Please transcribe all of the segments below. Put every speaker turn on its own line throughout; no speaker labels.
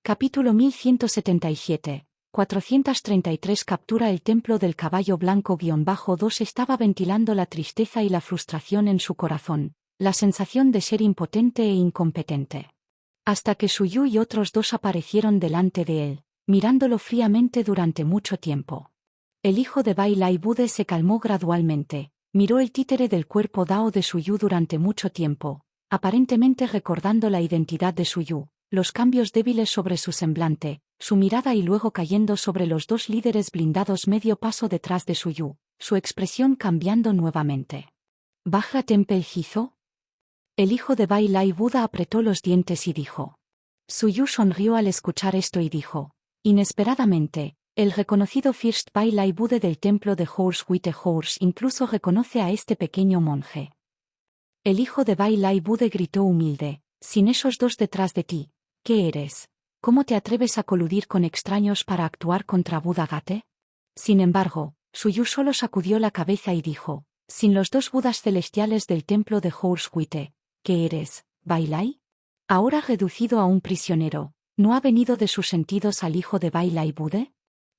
Capítulo 1177. 433 Captura el templo del caballo blanco-2 estaba ventilando la tristeza y la frustración en su corazón, la sensación de ser impotente e incompetente. Hasta que Suyu y otros dos aparecieron delante de él, mirándolo fríamente durante mucho tiempo. El hijo de Bai Lai Bude se calmó gradualmente, miró el títere del cuerpo Dao de Suyu durante mucho tiempo, aparentemente recordando la identidad de Suyu, los cambios débiles sobre su semblante, su mirada y luego cayendo sobre los dos líderes blindados medio paso detrás de Suyu, su expresión cambiando nuevamente. ¿Baja Temple Hizo? El hijo de Bai Lai Buda apretó los dientes y dijo. Suyu sonrió al escuchar esto y dijo, inesperadamente, el reconocido First Bai Lai Bude del templo de Horse White Horse incluso reconoce a este pequeño monje. El hijo de Bai Lai Bude gritó humilde, sin esos dos detrás de ti, ¿qué eres? ¿Cómo te atreves a coludir con extraños para actuar contra Buda Gate? Sin embargo, Suyu solo sacudió la cabeza y dijo, sin los dos Budas celestiales del templo de Horse White, ¿qué eres, Bai Lai? Ahora reducido a un prisionero, ¿no ha venido de sus sentidos al hijo de Bai Lai Bude?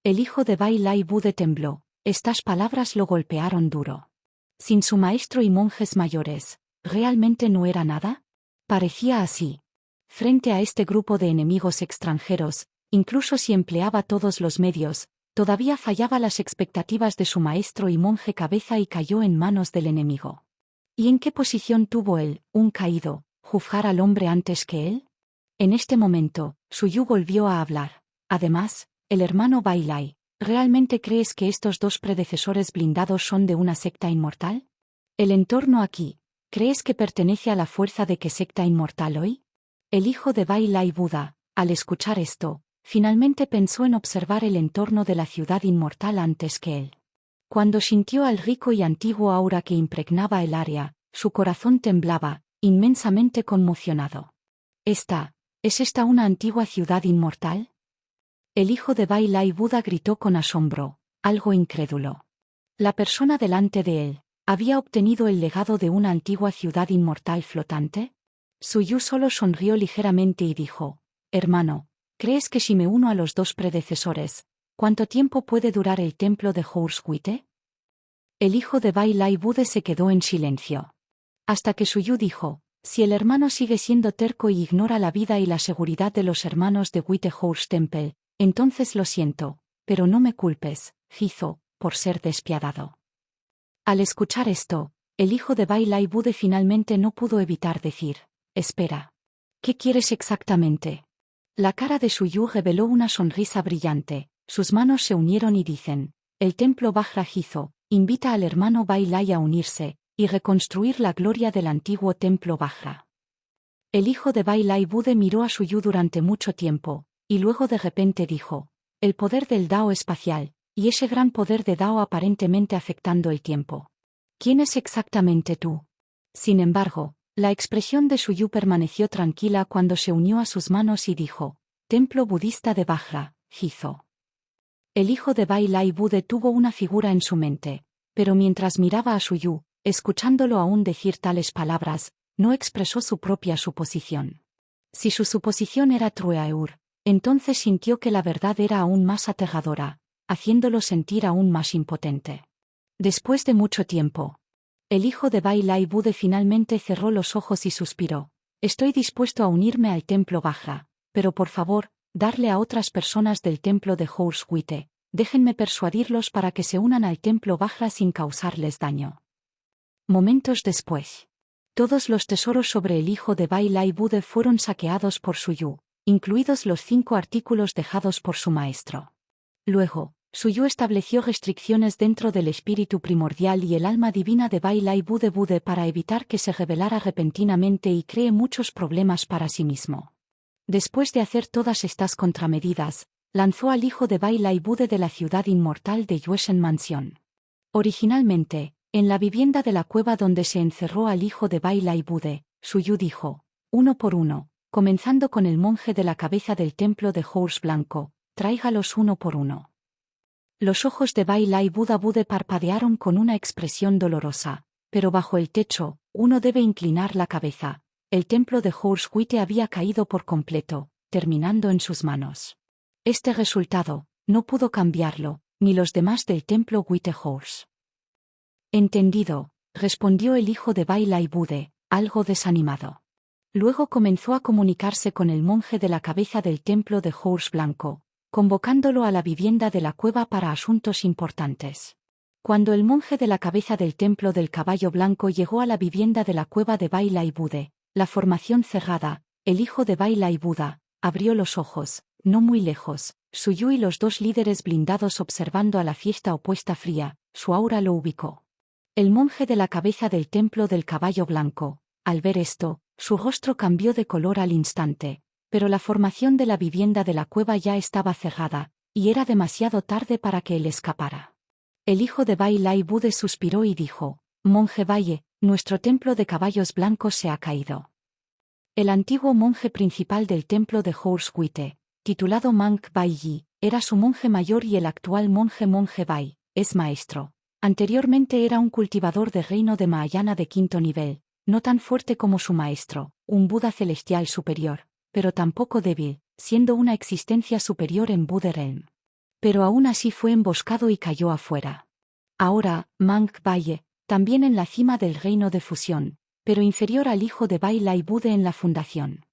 El hijo de Bai Lai Bude tembló, estas palabras lo golpearon duro. Sin su maestro y monjes mayores, ¿realmente no era nada? Parecía así. Frente a este grupo de enemigos extranjeros, incluso si empleaba todos los medios, todavía fallaba las expectativas de su maestro y monje cabeza y cayó en manos del enemigo. ¿Y en qué posición tuvo él, un caído, juzgar al hombre antes que él? En este momento, Suyu volvió a hablar. Además, el hermano Bai Lai, ¿realmente crees que estos dos predecesores blindados son de una secta inmortal? El entorno aquí, ¿crees que pertenece a la fuerza de qué secta inmortal hoy? El hijo de Bai Lai Buda, al escuchar esto, finalmente pensó en observar el entorno de la ciudad inmortal antes que él. Cuando sintió al rico y antiguo aura que impregnaba el área, su corazón temblaba, inmensamente conmocionado. ¿Es esta una antigua ciudad inmortal? El hijo de Bai Lai Buda gritó con asombro, algo incrédulo. La persona delante de él, ¿había obtenido el legado de una antigua ciudad inmortal flotante? Suyu solo sonrió ligeramente y dijo, hermano, ¿crees que si me uno a los dos predecesores, cuánto tiempo puede durar el templo de Horse White? El hijo de Bai Lai Bude se quedó en silencio. Hasta que Suyu dijo, si el hermano sigue siendo terco y ignora la vida y la seguridad de los hermanos de White Horse Temple, entonces lo siento, pero no me culpes, Hizo, por ser despiadado. Al escuchar esto, el hijo de Bai Lai Bude finalmente no pudo evitar decir, espera. ¿Qué quieres exactamente? La cara de Suyu reveló una sonrisa brillante, sus manos se unieron y dicen, el templo Vajra Hizo invita al hermano Bai Lai a unirse, y reconstruir la gloria del antiguo templo Vajra. El hijo de Bai Lai Bude miró a Suyu durante mucho tiempo, y luego de repente dijo, el poder del Dao espacial, y ese gran poder de Dao aparentemente afectando el tiempo. ¿Quién es exactamente tú? Sin embargo, la expresión de Suyu permaneció tranquila cuando se unió a sus manos y dijo, Templo budista de Vajra, Hizo. El hijo de Bai Lai Bude tuvo una figura en su mente, pero mientras miraba a Suyu, escuchándolo aún decir tales palabras, no expresó su propia suposición. Si su suposición era Trueaur, entonces sintió que la verdad era aún más aterradora, haciéndolo sentir aún más impotente. Después de mucho tiempo, el hijo de Bai Lai Bude finalmente cerró los ojos y suspiró. Estoy dispuesto a unirme al templo Vajra, pero por favor, darle a otras personas del templo de Horse White, déjenme persuadirlos para que se unan al templo Vajra sin causarles daño. Momentos después, todos los tesoros sobre el hijo de Bai Lai Bude fueron saqueados por Suyu, incluidos los 5 artículos dejados por su maestro. Luego, Suyu estableció restricciones dentro del espíritu primordial y el alma divina de Bai Lai Bude para evitar que se revelara repentinamente y cree muchos problemas para sí mismo. Después de hacer todas estas contramedidas, lanzó al hijo de Bai Lai Bude de la ciudad inmortal de Yueshen Mansión. Originalmente, en la vivienda de la cueva donde se encerró al hijo de Bai Lai Bude, Suyu dijo, uno por uno, comenzando con el monje de la cabeza del templo de Horse Blanco, tráigalos uno por uno. Los ojos de Bai Lai Bude parpadearon con una expresión dolorosa, pero bajo el techo, uno debe inclinar la cabeza. El templo de Horse White había caído por completo, terminando en sus manos. Este resultado, no pudo cambiarlo, ni los demás del templo Whitehorse. Entendido, respondió el hijo de Bailai Bude, algo desanimado. Luego comenzó a comunicarse con el monje de la cabeza del templo de Horse Blanco, convocándolo a la vivienda de la cueva para asuntos importantes. Cuando el monje de la cabeza del templo del caballo blanco llegó a la vivienda de la cueva de Bailai Bude, la formación cerrada, el hijo de Bailai Buda, abrió los ojos, no muy lejos, Suyu y los dos líderes blindados observando a la fiesta opuesta fría, su aura lo ubicó. El monje de la cabeza del templo del caballo blanco, al ver esto, su rostro cambió de color al instante, pero la formación de la vivienda de la cueva ya estaba cerrada, y era demasiado tarde para que él escapara. El hijo de Bailai Bude suspiró y dijo: «Monje Baye, nuestro templo de caballos blancos se ha caído». El antiguo monje principal del templo de Horse Wite, titulado Mank Bai, era su monje mayor y el actual monje Bai, es maestro. Anteriormente era un cultivador de reino de Mahayana de quinto nivel, no tan fuerte como su maestro, un Buda celestial superior, pero tampoco débil, siendo una existencia superior en Buddha Realm. Pero aún así fue emboscado y cayó afuera. Ahora, Mank Baye, también en la cima del reino de fusión, pero inferior al hijo de Bailai Bude en la fundación.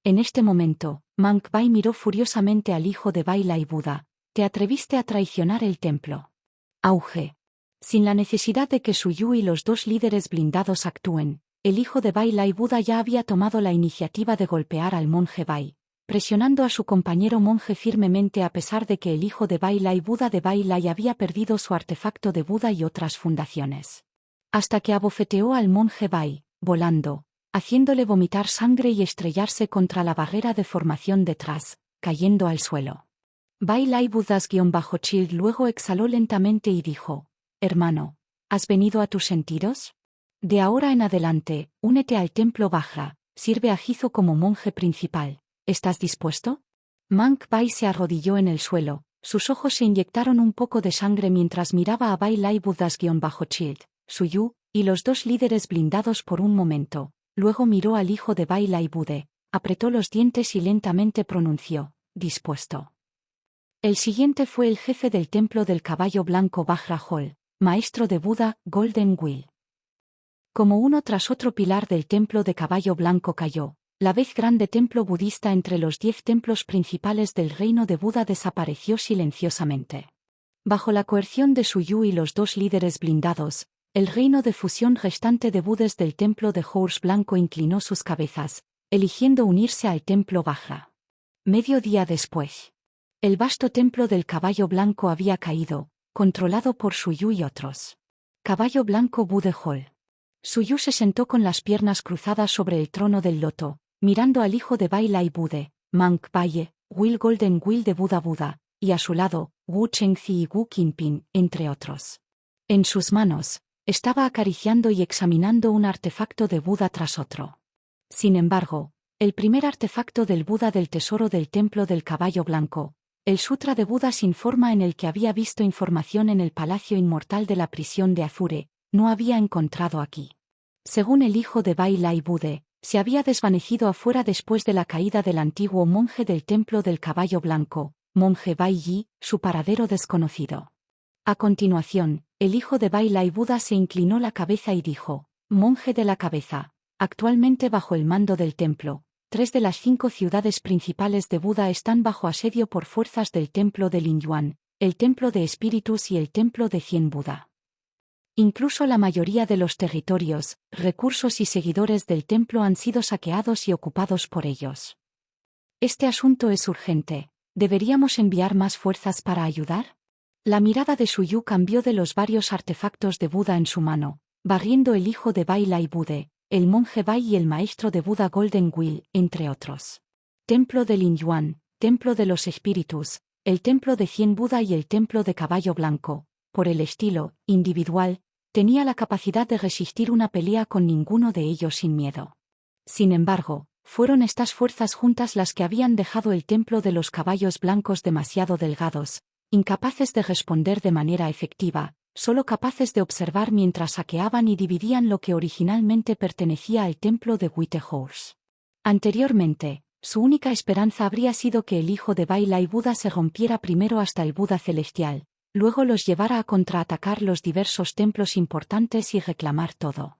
En este momento, Mank Bai miró furiosamente al hijo de Bailai Buda: «¿Te atreviste a traicionar el templo?» Auge. Sin la necesidad de que Suyu y los dos líderes blindados actúen, el hijo de Bailai Buda ya había tomado la iniciativa de golpear al monje Bai, presionando a su compañero monje firmemente a pesar de que el hijo de Bailai Buda de Bailai había perdido su artefacto de Buda y otras fundaciones. Hasta que abofeteó al monje Bai, volando, haciéndole vomitar sangre y estrellarse contra la barrera de formación detrás, cayendo al suelo. Bailai Budas-Child luego exhaló lentamente y dijo: «Hermano, ¿has venido a tus sentidos? De ahora en adelante, únete al templo Vajra, sirve a Jizo como monje principal. ¿Estás dispuesto?» Mank Bai se arrodilló en el suelo, sus ojos se inyectaron un poco de sangre mientras miraba a Bailai Budas-Child, Suyu, y los dos líderes blindados por un momento, luego miró al hijo de Bailai Bude, apretó los dientes y lentamente pronunció: «Dispuesto». El siguiente fue el jefe del templo del caballo blanco Vajra Hall, maestro de Buda, Golden Will. Como uno tras otro pilar del templo de caballo blanco cayó, la vez grande templo budista entre los 10 templos principales del reino de Buda desapareció silenciosamente. Bajo la coerción de Suyu y los dos líderes blindados, el reino de fusión restante de Budes del templo de Horse Blanco inclinó sus cabezas, eligiendo unirse al templo Vajra. Medio día después, el vasto templo del caballo blanco había caído, controlado por Suyu y otros. Caballo blanco Bude Hall. Suyu se sentó con las piernas cruzadas sobre el trono del loto, mirando al hijo de Bailai Bude, Mank Baye, Will Golden Will de Buda Buda, y a su lado, Wu Chengzi y Wu Qinping, entre otros. En sus manos, estaba acariciando y examinando un artefacto de Buda tras otro. Sin embargo, el primer artefacto del Buda del tesoro del templo del caballo blanco, el Sutra de Buda sin forma en el que había visto información en el palacio inmortal de la prisión de Azure, no había encontrado aquí. Según el hijo de Bailai Bude, se había desvanecido afuera después de la caída del antiguo monje del templo del caballo blanco, monje Bai Yi, su paradero desconocido. A continuación, el hijo de Bailai Buda se inclinó la cabeza y dijo: «Monje de la cabeza, actualmente bajo el mando del templo, 3 de las 5 ciudades principales de Buda están bajo asedio por fuerzas del templo de Linyuan, el templo de espíritus y el templo de 100 Buda. Incluso la mayoría de los territorios, recursos y seguidores del templo han sido saqueados y ocupados por ellos. Este asunto es urgente. ¿Deberíamos enviar más fuerzas para ayudar?» La mirada de Suyu cambió de los varios artefactos de Buda en su mano, barriendo el hijo de Bailai Bude, el monje Bai y el maestro de Buda Golden Will, entre otros. Templo de Linyuan, templo de los espíritus, el templo de 100 Buda y el templo de caballo blanco, por el estilo, individual, tenía la capacidad de resistir una pelea con ninguno de ellos sin miedo. Sin embargo, fueron estas fuerzas juntas las que habían dejado el templo de los caballos blancos demasiado delgados, incapaces de responder de manera efectiva, solo capaces de observar mientras saqueaban y dividían lo que originalmente pertenecía al templo de Whitehorse. Anteriormente, Su única esperanza habría sido que el hijo de Bailai Buda se rompiera primero hasta el Buda celestial, luego los llevara a contraatacar los diversos templos importantes y reclamar todo.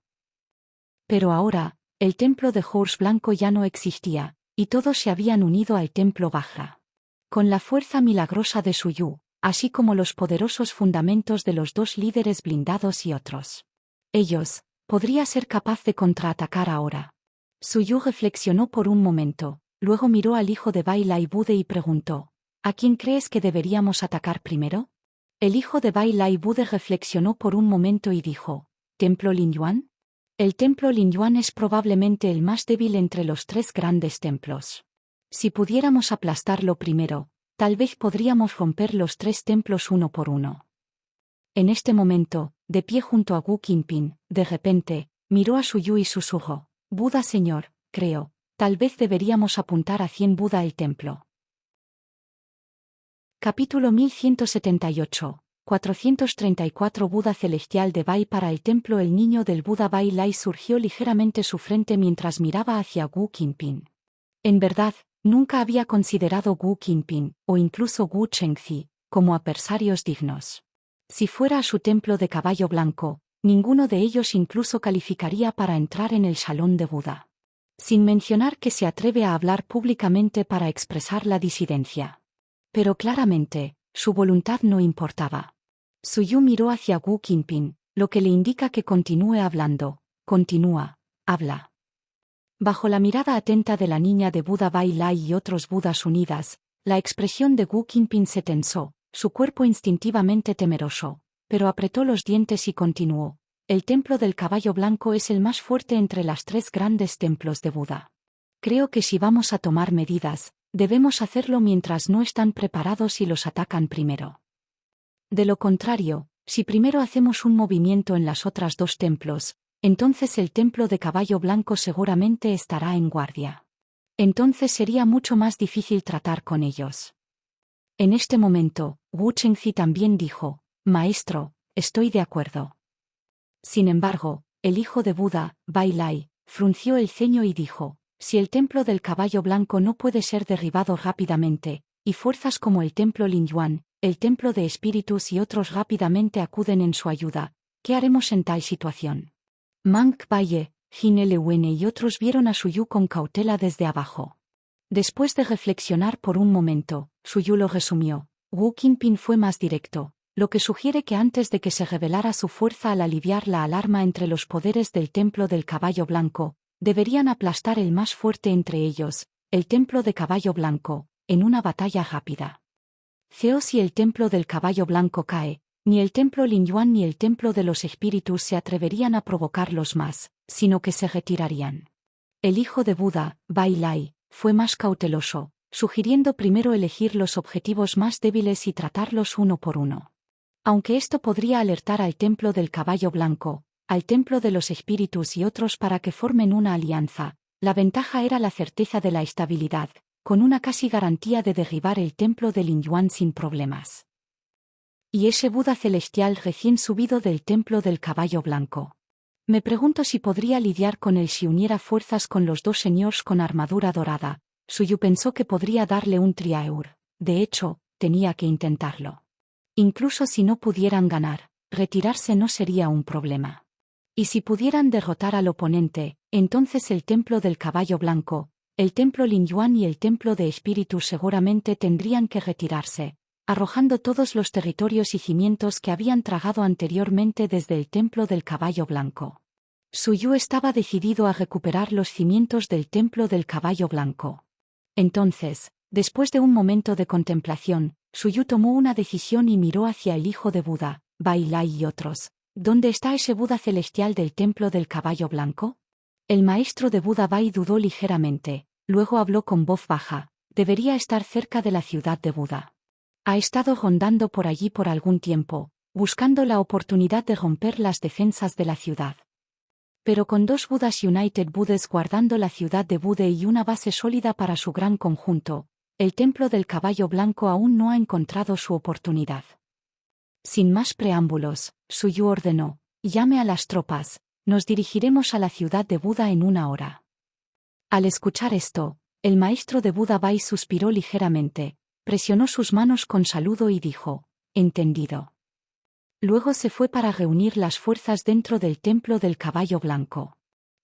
Pero ahora, el templo de Horus Blanco ya no existía, y todos se habían unido al templo Vajra. Con la fuerza milagrosa de Suyu, así como los poderosos fundamentos de los dos líderes blindados y otros. Ellos, podría ser capaz de contraatacar ahora. Suyu reflexionó por un momento, luego miró al hijo de Bailai Bude y preguntó, ¿a quién crees que deberíamos atacar primero? El hijo de Bailai Bude reflexionó por un momento y dijo, ¿Templo Linyuan? El templo Linyuan es probablemente el más débil entre los tres grandes templos. Si pudiéramos aplastarlo primero, tal vez podríamos romper los tres templos uno por uno. En este momento, de pie junto a Wu Qinpin, de repente, miró a Suyu y susurró, Buda señor, creo, tal vez deberíamos apuntar a 100 Buda el templo. Capítulo 1178. 434 Buda celestial de Bai para el templo. El niño del Buda Bai Lai surgió ligeramente su frente mientras miraba hacia Wu Qinpin. En verdad, nunca había considerado Wu Qinpin, o incluso Wu Chengzi, como adversarios dignos. Si fuera a su templo de caballo blanco, ninguno de ellos incluso calificaría para entrar en el salón de Buda. Sin mencionar que se atreve a hablar públicamente para expresar la disidencia. Pero claramente, su voluntad no importaba. Suyu miró hacia Wu Qinpin, lo que le indica que continúe hablando. Continúa, habla. Bajo la mirada atenta de la niña de Buda Bai Lai y otros Budas unidas, la expresión de Wu Qinpin se tensó, su cuerpo instintivamente temeroso, pero apretó los dientes y continuó. El templo del caballo blanco es el más fuerte entre las tres grandes templos de Buda. Creo que si vamos a tomar medidas, debemos hacerlo mientras no están preparados y los atacan primero. De lo contrario, si primero hacemos un movimiento en las otras dos templos, entonces el templo de caballo blanco seguramente estará en guardia. Entonces sería mucho más difícil tratar con ellos. En este momento, Wu Chengzi también dijo, Maestro, estoy de acuerdo. Sin embargo, el hijo de Buda, Bai Lai, frunció el ceño y dijo, si el templo del caballo blanco no puede ser derribado rápidamente, y fuerzas como el templo Linyuan, el templo de espíritus y otros rápidamente acuden en su ayuda, ¿qué haremos en tal situación? Mank Baye, Jin Lwen y otros vieron a Suyu con cautela desde abajo. Después de reflexionar por un momento, Suyu lo resumió. Wu Qinpin fue más directo, lo que sugiere que antes de que se revelara su fuerza al aliviar la alarma entre los poderes del templo del caballo blanco, deberían aplastar el más fuerte entre ellos, el templo de caballo blanco, en una batalla rápida. Si el templo del caballo blanco cae, ni el templo Linyuan ni el templo de los espíritus se atreverían a provocarlos más, sino que se retirarían. El hijo de Buda, Bai Lai, fue más cauteloso, sugiriendo primero elegir los objetivos más débiles y tratarlos uno por uno. Aunque esto podría alertar al templo del caballo blanco, al templo de los espíritus y otros para que formen una alianza, la ventaja era la certeza de la estabilidad, con una casi garantía de derribar el templo de Linyuan sin problemas. Y ese Buda celestial recién subido del templo del caballo blanco. Me pregunto si podría lidiar con él si uniera fuerzas con los dos señores con armadura dorada. Suyu pensó que podría darle un triaur. De hecho, tenía que intentarlo. Incluso si no pudieran ganar, retirarse no sería un problema. Y si pudieran derrotar al oponente, entonces el templo del caballo blanco, el templo Linyuan y el templo de espíritus seguramente tendrían que retirarse, arrojando todos los territorios y cimientos que habían tragado anteriormente desde el templo del caballo blanco. Suyu estaba decidido a recuperar los cimientos del templo del caballo blanco. Entonces, después de un momento de contemplación, Suyu tomó una decisión y miró hacia el hijo de Buda, Bai Lai y otros. ¿Dónde está ese Buda celestial del templo del caballo blanco? El maestro de Buda Bai dudó ligeramente, luego habló con voz baja, debería estar cerca de la ciudad de Buda. Ha estado rondando por allí por algún tiempo, buscando la oportunidad de romper las defensas de la ciudad. Pero con dos Budas United Buddhas guardando la ciudad de Bude y una base sólida para su gran conjunto, el templo del caballo blanco aún no ha encontrado su oportunidad. Sin más preámbulos, Suyu ordenó, llame a las tropas, nos dirigiremos a la ciudad de Buda en 1 hora. Al escuchar esto, El maestro de Buda Bai suspiró ligeramente, presionó sus manos con saludo y dijo, «Entendido». Luego se fue para reunir las fuerzas dentro del templo del caballo blanco.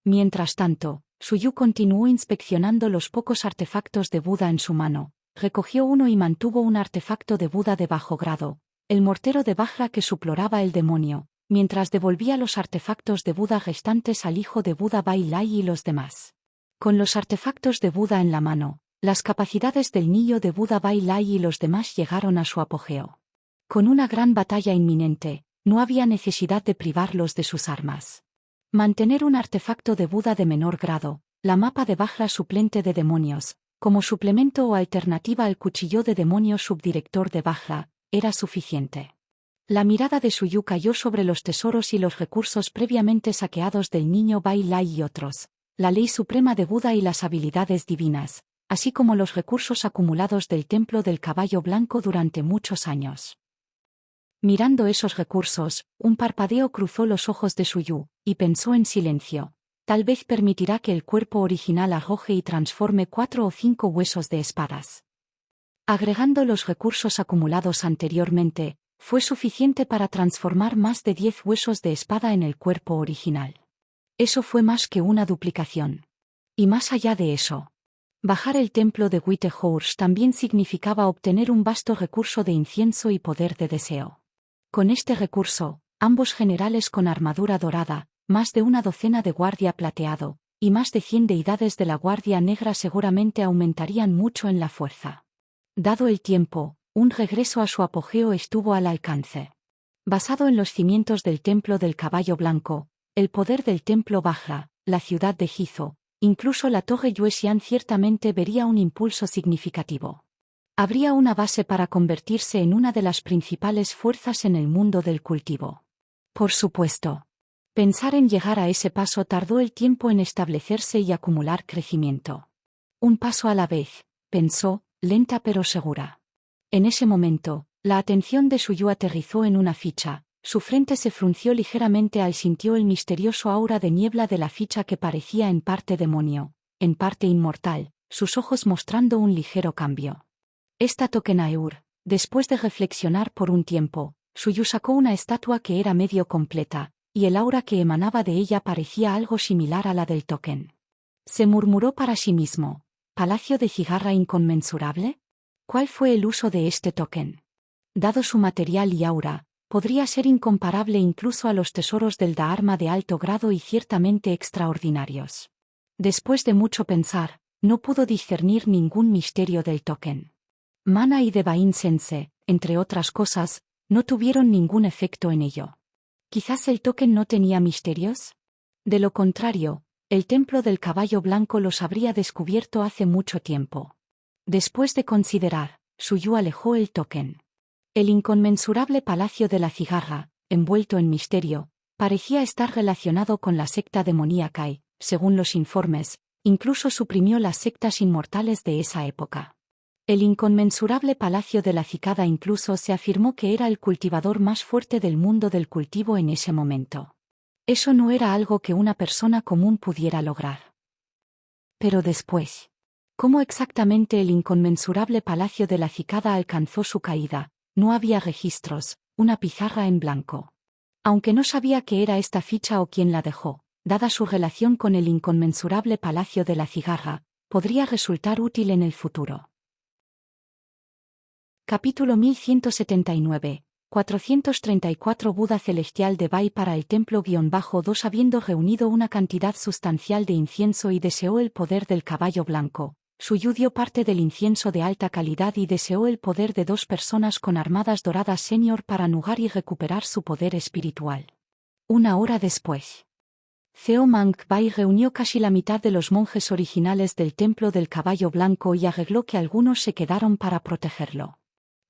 Mientras tanto, Suyu continuó inspeccionando los pocos artefactos de Buda en su mano, recogió uno y mantuvo un artefacto de Buda de bajo grado, el mortero de Vajra que suploraba el demonio, mientras devolvía los artefactos de Buda restantes al hijo de Buda Bai Lai y los demás. Con los artefactos de Buda en la mano, las capacidades del niño de Buda Bai Lai y los demás llegaron a su apogeo. Con una gran batalla inminente, no había necesidad de privarlos de sus armas. Mantener un artefacto de Buda de menor grado, la mapa de Vajra suplente de demonios, como suplemento o alternativa al cuchillo de demonio subdirector de Vajra, era suficiente. La mirada de Suyu cayó sobre los tesoros y los recursos previamente saqueados del niño Bai Lai y otros, la ley suprema de Buda y las habilidades divinas, así como los recursos acumulados del templo del caballo blanco durante muchos años. Mirando esos recursos, un parpadeo cruzó los ojos de Suyu, y pensó en silencio. Tal vez permitirá que el cuerpo original arroje y transforme 4 o 5 huesos de espadas. Agregando los recursos acumulados anteriormente, fue suficiente para transformar más de 10 huesos de espada en el cuerpo original. Eso fue más que una duplicación. Y más allá de eso, bajar el templo de Whitehorse también significaba obtener un vasto recurso de incienso y poder de deseo. Con este recurso, ambos generales con armadura dorada, más de una docena de guardia plateado, y más de 100 deidades de la guardia negra seguramente aumentarían mucho en la fuerza. Dado el tiempo, un regreso a su apogeo estuvo al alcance. Basado en los cimientos del templo del caballo blanco, el poder del templo Vajra, la ciudad de Gizo, incluso la torre Yuexian ciertamente vería un impulso significativo. Habría una base para convertirse en una de las principales fuerzas en el mundo del cultivo. Por supuesto. Pensar en llegar a ese paso tardó el tiempo en establecerse y acumular crecimiento. Un paso a la vez, pensó, lenta pero segura. En ese momento, la atención de Suyu aterrizó en una ficha, su frente se frunció ligeramente al sintió el misterioso aura de niebla de la ficha que parecía en parte demonio, en parte inmortal, sus ojos mostrando un ligero cambio. Esta Tokeneur, después de reflexionar por un tiempo, Suyu sacó una estatua que era medio completa, y el aura que emanaba de ella parecía algo similar a la del token. Se murmuró para sí mismo, ¿Palacio de cigarra inconmensurable? ¿Cuál fue el uso de este token? Dado su material y aura, podría ser incomparable incluso a los tesoros del Dharma de alto grado y ciertamente extraordinarios. Después de mucho pensar, no pudo discernir ningún misterio del token. Mana y Devain Sense, entre otras cosas, no tuvieron ningún efecto en ello. ¿Quizás el token no tenía misterios? De lo contrario, el templo del caballo blanco los habría descubierto hace mucho tiempo. Después de considerar, Suyu alejó el token. El inconmensurable palacio de la cigarra, envuelto en misterio, parecía estar relacionado con la secta demoníaca y, según los informes, incluso suprimió las sectas inmortales de esa época. El inconmensurable palacio de la cicada incluso se afirmó que era el cultivador más fuerte del mundo del cultivo en ese momento. Eso no era algo que una persona común pudiera lograr. Pero después, ¿cómo exactamente el inconmensurable palacio de la cicada alcanzó su caída? No había registros, una pizarra en blanco. Aunque no sabía qué era esta ficha o quién la dejó, dada su relación con el inconmensurable palacio de la cigarra, podría resultar útil en el futuro. Capítulo 1179. 434 Buda Celestial de Bai para el Templo-2 habiendo reunido una cantidad sustancial de incienso y deseó el poder del caballo blanco. Suyu dio parte del incienso de alta calidad y deseó el poder de 2 personas con armadas doradas senior para anugar y recuperar su poder espiritual. Una hora después, Zheo Mank Bai reunió casi la mitad de los monjes originales del Templo del Caballo Blanco y arregló que algunos se quedaron para protegerlo.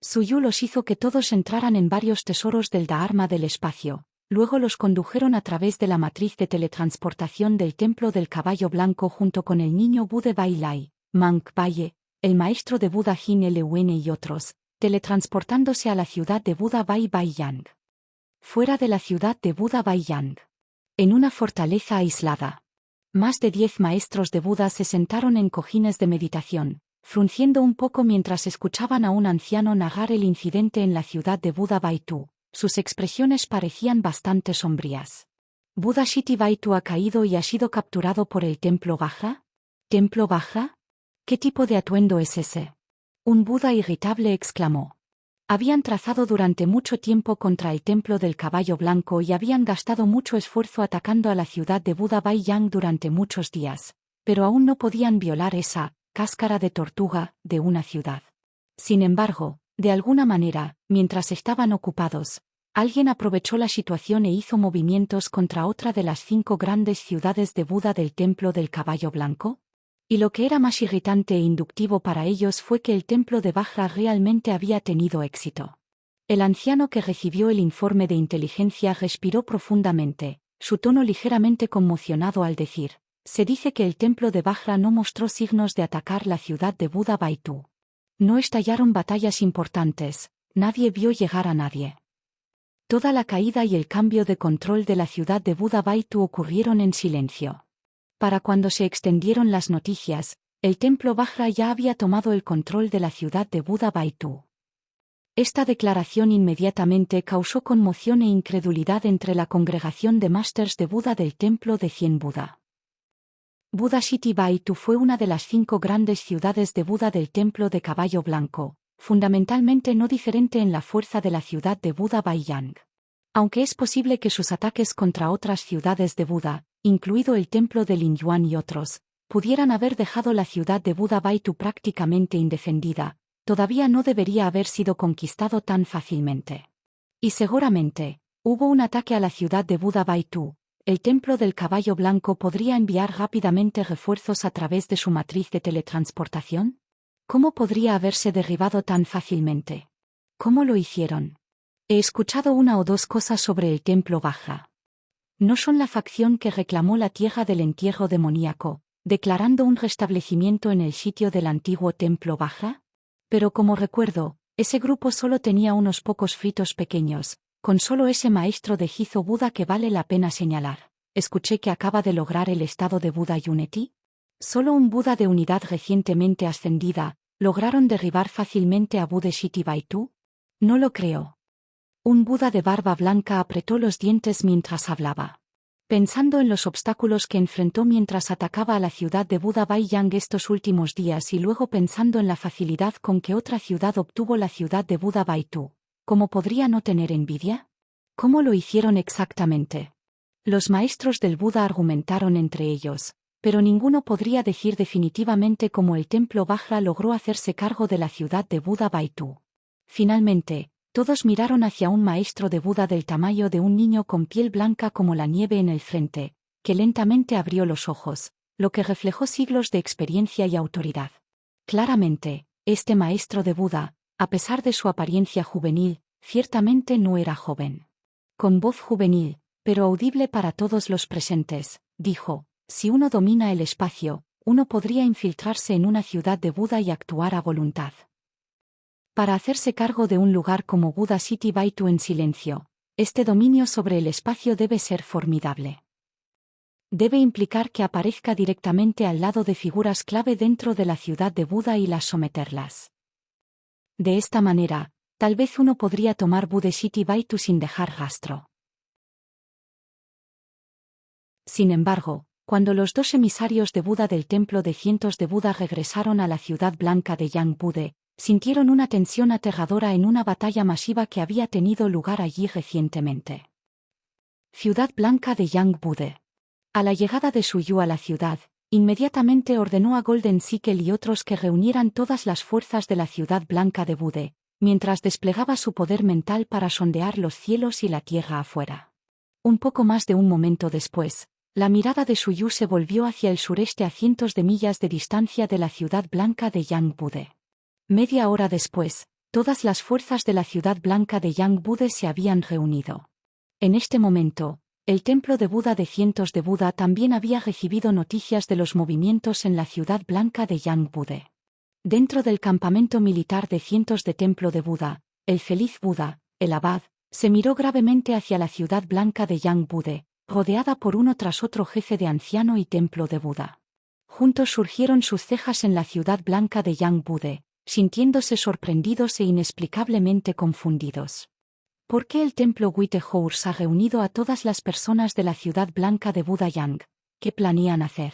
Suyu los hizo que todos entraran en varios tesoros del Dharma del espacio, luego los condujeron a través de la matriz de teletransportación del Templo del Caballo Blanco junto con el niño Bude Bai Lai, Mank Baye, el maestro de Buda Jin Lun y otros, teletransportándose a la ciudad de Buda Bai Baiyang. Fuera de la ciudad de Buda Baiyang. En una fortaleza aislada. Más de 10 maestros de Buda se sentaron en cojines de meditación, frunciendo un poco mientras escuchaban a un anciano narrar el incidente en la ciudad de Buda Baitu. Sus expresiones parecían bastante sombrías. ¿Buda Shiti Baitu ha caído y ha sido capturado por el templo Vajra? ¿Templo Vajra? ¿Qué tipo de atuendo es ese? Un Buda irritable exclamó. Habían trazado durante mucho tiempo contra el templo del caballo blanco y habían gastado mucho esfuerzo atacando a la ciudad de Buda Baiyang durante muchos días, pero aún no podían violar esa cáscara de tortuga de una ciudad. Sin embargo, de alguna manera, mientras estaban ocupados, alguien aprovechó la situación e hizo movimientos contra otra de las 5 grandes ciudades de Buda del templo del caballo blanco. Y lo que era más irritante e inductivo para ellos fue que el templo de Vajra realmente había tenido éxito. El anciano que recibió el informe de inteligencia respiró profundamente, su tono ligeramente conmocionado al decir: se dice que el templo de Vajra no mostró signos de atacar la ciudad de Buda Baitu. No estallaron batallas importantes, nadie vio llegar a nadie. Toda la caída y el cambio de control de la ciudad de Buda Baitu ocurrieron en silencio. Para cuando se extendieron las noticias, el templo Vajra ya había tomado el control de la ciudad de Buda Baitu. Esta declaración inmediatamente causó conmoción e incredulidad entre la congregación de Masters de Buda del templo de 100 Buda. Buda Shiti Baitu fue una de las 5 grandes ciudades de Buda del templo de caballo blanco, fundamentalmente no diferente en la fuerza de la ciudad de Buda Baiyang. Aunque es posible que sus ataques contra otras ciudades de Buda, incluido el templo de Linyuan y otros, pudieran haber dejado la ciudad de Buda Baitu prácticamente indefendida, todavía no debería haber sido conquistado tan fácilmente. Y seguramente, hubo un ataque a la ciudad de Buda Baitu. El templo del caballo blanco podría enviar rápidamente refuerzos a través de su matriz de teletransportación. ¿Cómo podría haberse derribado tan fácilmente? ¿Cómo lo hicieron? He escuchado una o dos cosas sobre el templo Vajra. No son la facción que reclamó la tierra del entierro demoníaco, declarando un restablecimiento en el sitio del antiguo templo Vajra. Pero como recuerdo, ese grupo solo tenía unos pocos fritos pequeños, con solo ese maestro de Jizo Buda que vale la pena señalar. Escuché que acaba de lograr el estado de Buda Unity. Solo un Buda de unidad recientemente ascendida, ¿lograron derribar fácilmente a Buda Shiti Baitu? No lo creo. Un Buda de barba blanca apretó los dientes mientras hablaba. Pensando en los obstáculos que enfrentó mientras atacaba a la ciudad de Buda Baiyang estos últimos días y luego pensando en la facilidad con que otra ciudad obtuvo la ciudad de Buda Baitu, ¿cómo podría no tener envidia? ¿Cómo lo hicieron exactamente? Los maestros del Buda argumentaron entre ellos, pero ninguno podría decir definitivamente cómo el templo Vajra logró hacerse cargo de la ciudad de Buda Baitu. Finalmente, todos miraron hacia un maestro de Buda del tamaño de un niño con piel blanca como la nieve en el frente, que lentamente abrió los ojos, lo que reflejó siglos de experiencia y autoridad. Claramente, este maestro de Buda, a pesar de su apariencia juvenil, ciertamente no era joven. Con voz juvenil, pero audible para todos los presentes, dijo: si uno domina el espacio, uno podría infiltrarse en una ciudad de Buda y actuar a voluntad. Para hacerse cargo de un lugar como Buda Shiti Baitu en silencio, este dominio sobre el espacio debe ser formidable. Debe implicar que aparezca directamente al lado de figuras clave dentro de la ciudad de Buda y las someterlas. De esta manera, tal vez uno podría tomar Buda Shiti Baitu sin dejar rastro. Sin embargo, cuando los 2 emisarios de Buda del templo de cientos de Buda regresaron a la ciudad blanca de Yangbude, sintieron una tensión aterradora en una batalla masiva que había tenido lugar allí recientemente. Ciudad blanca de Yangbude. A la llegada de Suyu a la ciudad, inmediatamente ordenó a Golden Sickle y otros que reunieran todas las fuerzas de la ciudad blanca de Bude, mientras desplegaba su poder mental para sondear los cielos y la tierra afuera. Un poco más de un momento después, la mirada de Suyu se volvió hacia el sureste a cientos de millas de distancia de la ciudad blanca de Yangbude. Media hora después, todas las fuerzas de la ciudad blanca de Yangbude se habían reunido. En este momento, el templo de Buda de cientos de Buda también había recibido noticias de los movimientos en la ciudad blanca de Yangbude. Dentro del campamento militar de cientos de templo de Buda, el feliz Buda, el abad, se miró gravemente hacia la ciudad blanca de Yangbude, rodeada por uno tras otro jefe de anciano y templo de Buda. Juntos surgieron sus cejas en la ciudad blanca de Yang Bude, sintiéndose sorprendidos e inexplicablemente confundidos. ¿Por qué el templo Whitehorse ha reunido a todas las personas de la ciudad blanca de Buda Yang? ¿Qué planean hacer?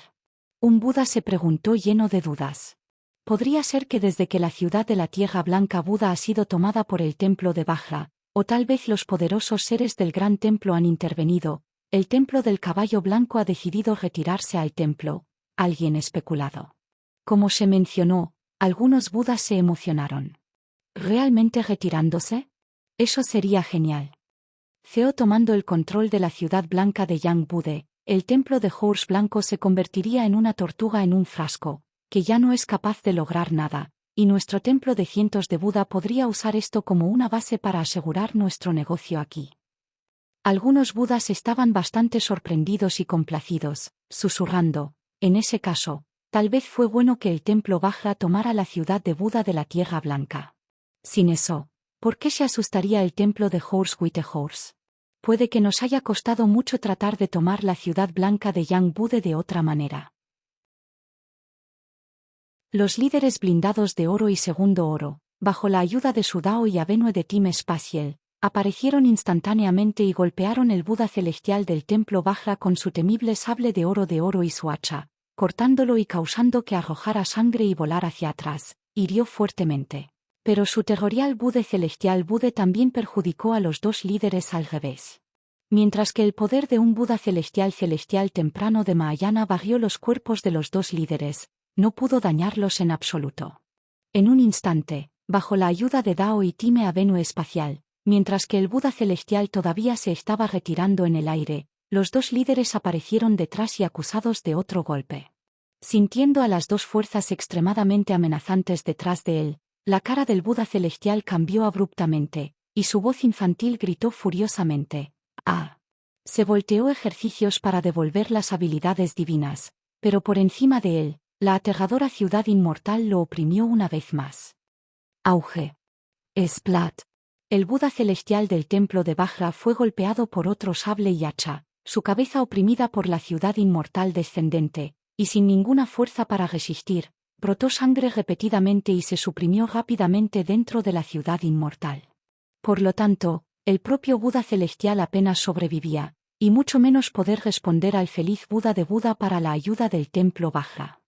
Un Buda se preguntó lleno de dudas. Podría ser que desde que la ciudad de la Tierra Blanca Buda ha sido tomada por el templo de Vajra, o tal vez los poderosos seres del gran templo han intervenido, el templo del caballo blanco ha decidido retirarse al templo, alguien especulado. Como se mencionó, algunos Budas se emocionaron. ¿Realmente retirándose? Eso sería genial. Ceo tomando el control de la ciudad blanca de Yang Bude, el templo de Horse Blanco se convertiría en una tortuga en un frasco, que ya no es capaz de lograr nada, y nuestro templo de cientos de Buda podría usar esto como una base para asegurar nuestro negocio aquí. Algunos Budas estaban bastante sorprendidos y complacidos, susurrando, en ese caso, tal vez fue bueno que el templo Vajra tomara la ciudad de Buda de la Tierra Blanca. Sin eso, ¿por qué se asustaría el templo de Horse Whitehorse? Puede que nos haya costado mucho tratar de tomar la ciudad blanca de Yang Bude de otra manera. Los líderes blindados de oro y segundo oro, bajo la ayuda de su Dao y Avenue de Team Spatial, aparecieron instantáneamente y golpearon el Buda celestial del templo Vajra con su temible sable de oro y su hacha, cortándolo y causando que arrojara sangre y volara hacia atrás, hirió fuertemente. Pero su territorial Bude celestial Bude también perjudicó a los dos líderes al revés. Mientras que el poder de un Buda celestial temprano de Mahayana barrió los cuerpos de los dos líderes, no pudo dañarlos en absoluto. En un instante, bajo la ayuda de Dao y Time Avenue espacial, mientras que el Buda celestial todavía se estaba retirando en el aire, los dos líderes aparecieron detrás y acusados de otro golpe. Sintiendo a las dos fuerzas extremadamente amenazantes detrás de él, la cara del Buda celestial cambió abruptamente, y su voz infantil gritó furiosamente, ¡ah! Se volteó ejercicios para devolver las habilidades divinas, pero por encima de él, la aterradora ciudad inmortal lo oprimió una vez más. Auge. Splat. El Buda celestial del templo de Vajra fue golpeado por otro sable y hacha, su cabeza oprimida por la ciudad inmortal descendente, y sin ninguna fuerza para resistir, brotó sangre repetidamente y se suprimió rápidamente dentro de la ciudad inmortal. Por lo tanto, el propio Buda celestial apenas sobrevivía, y mucho menos poder responder al feliz Buda de Buda para la ayuda del templo Vajra.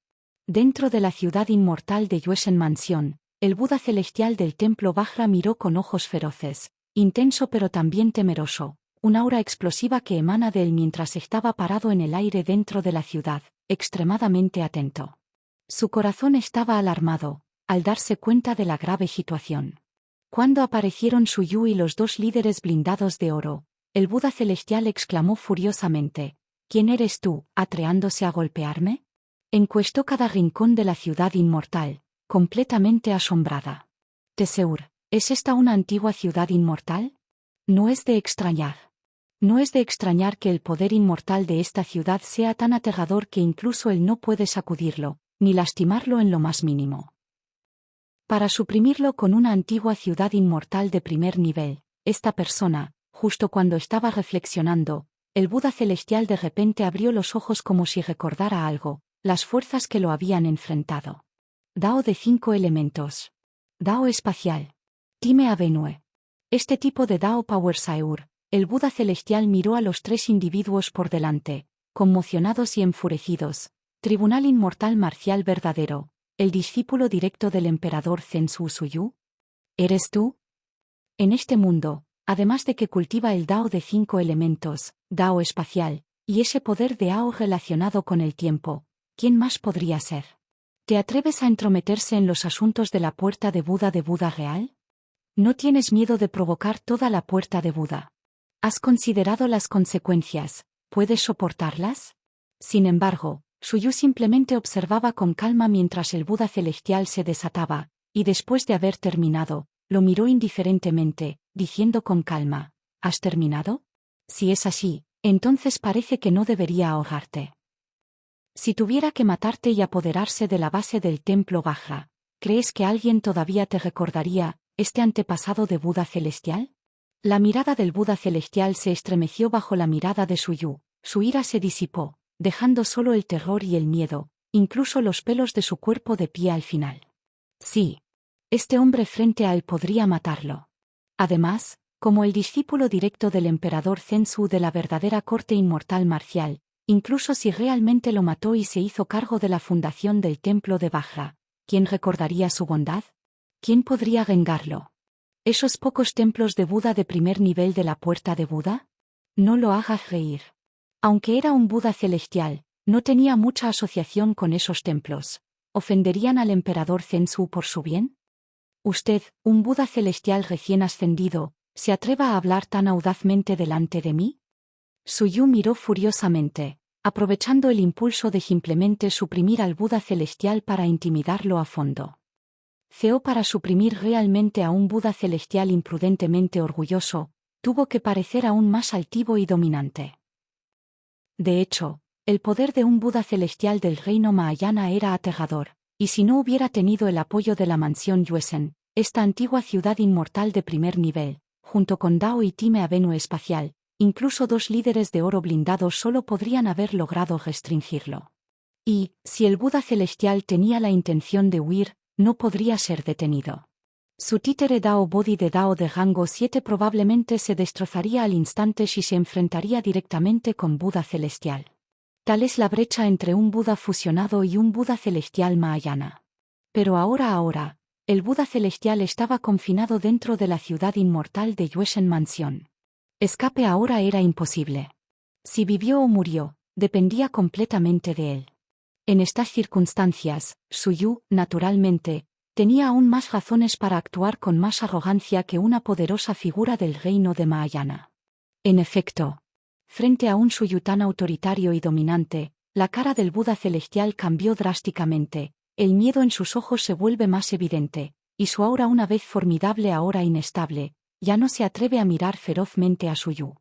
Dentro de la ciudad inmortal de Yuesen Mansión, el Buda celestial del templo Vajra miró con ojos feroces, intenso pero también temeroso, una aura explosiva que emana de él mientras estaba parado en el aire dentro de la ciudad, extremadamente atento. Su corazón estaba alarmado, al darse cuenta de la grave situación. Cuando aparecieron Suyu y los dos líderes blindados de oro, el Buda celestial exclamó furiosamente, ¿quién eres tú, atrevándose a golpearme? Encuestó cada rincón de la ciudad inmortal, completamente asombrada. Teseur, ¿es esta una antigua ciudad inmortal? No es de extrañar. No es de extrañar que el poder inmortal de esta ciudad sea tan aterrador que incluso él no puede sacudirlo, ni lastimarlo en lo más mínimo. Para suprimirlo con una antigua ciudad inmortal de primer nivel, esta persona, justo cuando estaba reflexionando, el Buda celestial de repente abrió los ojos como si recordara algo, las fuerzas que lo habían enfrentado. Dao de 5 elementos. Dao espacial. Time Avenue. Este tipo de Dao Power Saeur, el Buda celestial miró a los tres individuos por delante, conmocionados y enfurecidos. Tribunal inmortal marcial verdadero, el discípulo directo del emperador Zensu Suyu. ¿Eres tú? En este mundo, además de que cultiva el Dao de 5 elementos, Dao espacial, y ese poder de Dao relacionado con el tiempo, ¿quién más podría ser? ¿Te atreves a entrometerse en los asuntos de la puerta de Buda real? ¿No tienes miedo de provocar toda la puerta de Buda? ¿Has considerado las consecuencias? ¿Puedes soportarlas? Sin embargo, Suyu simplemente observaba con calma mientras el Buda celestial se desataba, y después de haber terminado, lo miró indiferentemente, diciendo con calma, ¿has terminado? Si es así, entonces parece que no debería ahogarte. Si tuviera que matarte y apoderarse de la base del templo Vajra, ¿crees que alguien todavía te recordaría este antepasado de Buda celestial? La mirada del Buda celestial se estremeció bajo la mirada de Suyu, su ira se disipó, dejando solo el terror y el miedo, incluso los pelos de su cuerpo de pie al final. Sí. Este hombre frente a él podría matarlo. Además, como el discípulo directo del emperador Zensu de la verdadera corte inmortal marcial, incluso si realmente lo mató y se hizo cargo de la fundación del templo de Vajra, ¿quién recordaría su bondad? ¿Quién podría vengarlo? ¿Esos pocos templos de Buda de primer nivel de la puerta de Buda? No lo hagas reír. Aunque era un Buda celestial, no tenía mucha asociación con esos templos. ¿Ofenderían al emperador Zensu por su bien? Usted, un Buda celestial recién ascendido, ¿se atreva a hablar tan audazmente delante de mí? Suyu miró furiosamente, aprovechando el impulso de simplemente suprimir al Buda celestial para intimidarlo a fondo. Ceo para suprimir realmente a un Buda celestial imprudentemente orgulloso, tuvo que parecer aún más altivo y dominante. De hecho, el poder de un Buda celestial del reino Mahayana era aterrador, y si no hubiera tenido el apoyo de la mansión Yuesen, esta antigua ciudad inmortal de primer nivel, junto con Dao y Time Avenue espacial, incluso 2 líderes de oro blindados solo podrían haber logrado restringirlo. Y, si el Buda celestial tenía la intención de huir, no podría ser detenido. Su títere Dao Body de Dao de rango 7 probablemente se destrozaría al instante si se enfrentaría directamente con Buda celestial. Tal es la brecha entre un Buda fusionado y un Buda celestial Mahayana. Pero ahora, el Buda celestial estaba confinado dentro de la ciudad inmortal de Yuesen Mansión. Escape ahora era imposible. Si vivió o murió, dependía completamente de él. En estas circunstancias, Suyu, naturalmente, tenía aún más razones para actuar con más arrogancia que una poderosa figura del reino de Mahayana. En efecto, frente a un Suyu tan autoritario y dominante, la cara del Buda celestial cambió drásticamente, el miedo en sus ojos se vuelve más evidente, y su aura una vez formidable ahora inestable, ya no se atreve a mirar ferozmente a Suyu.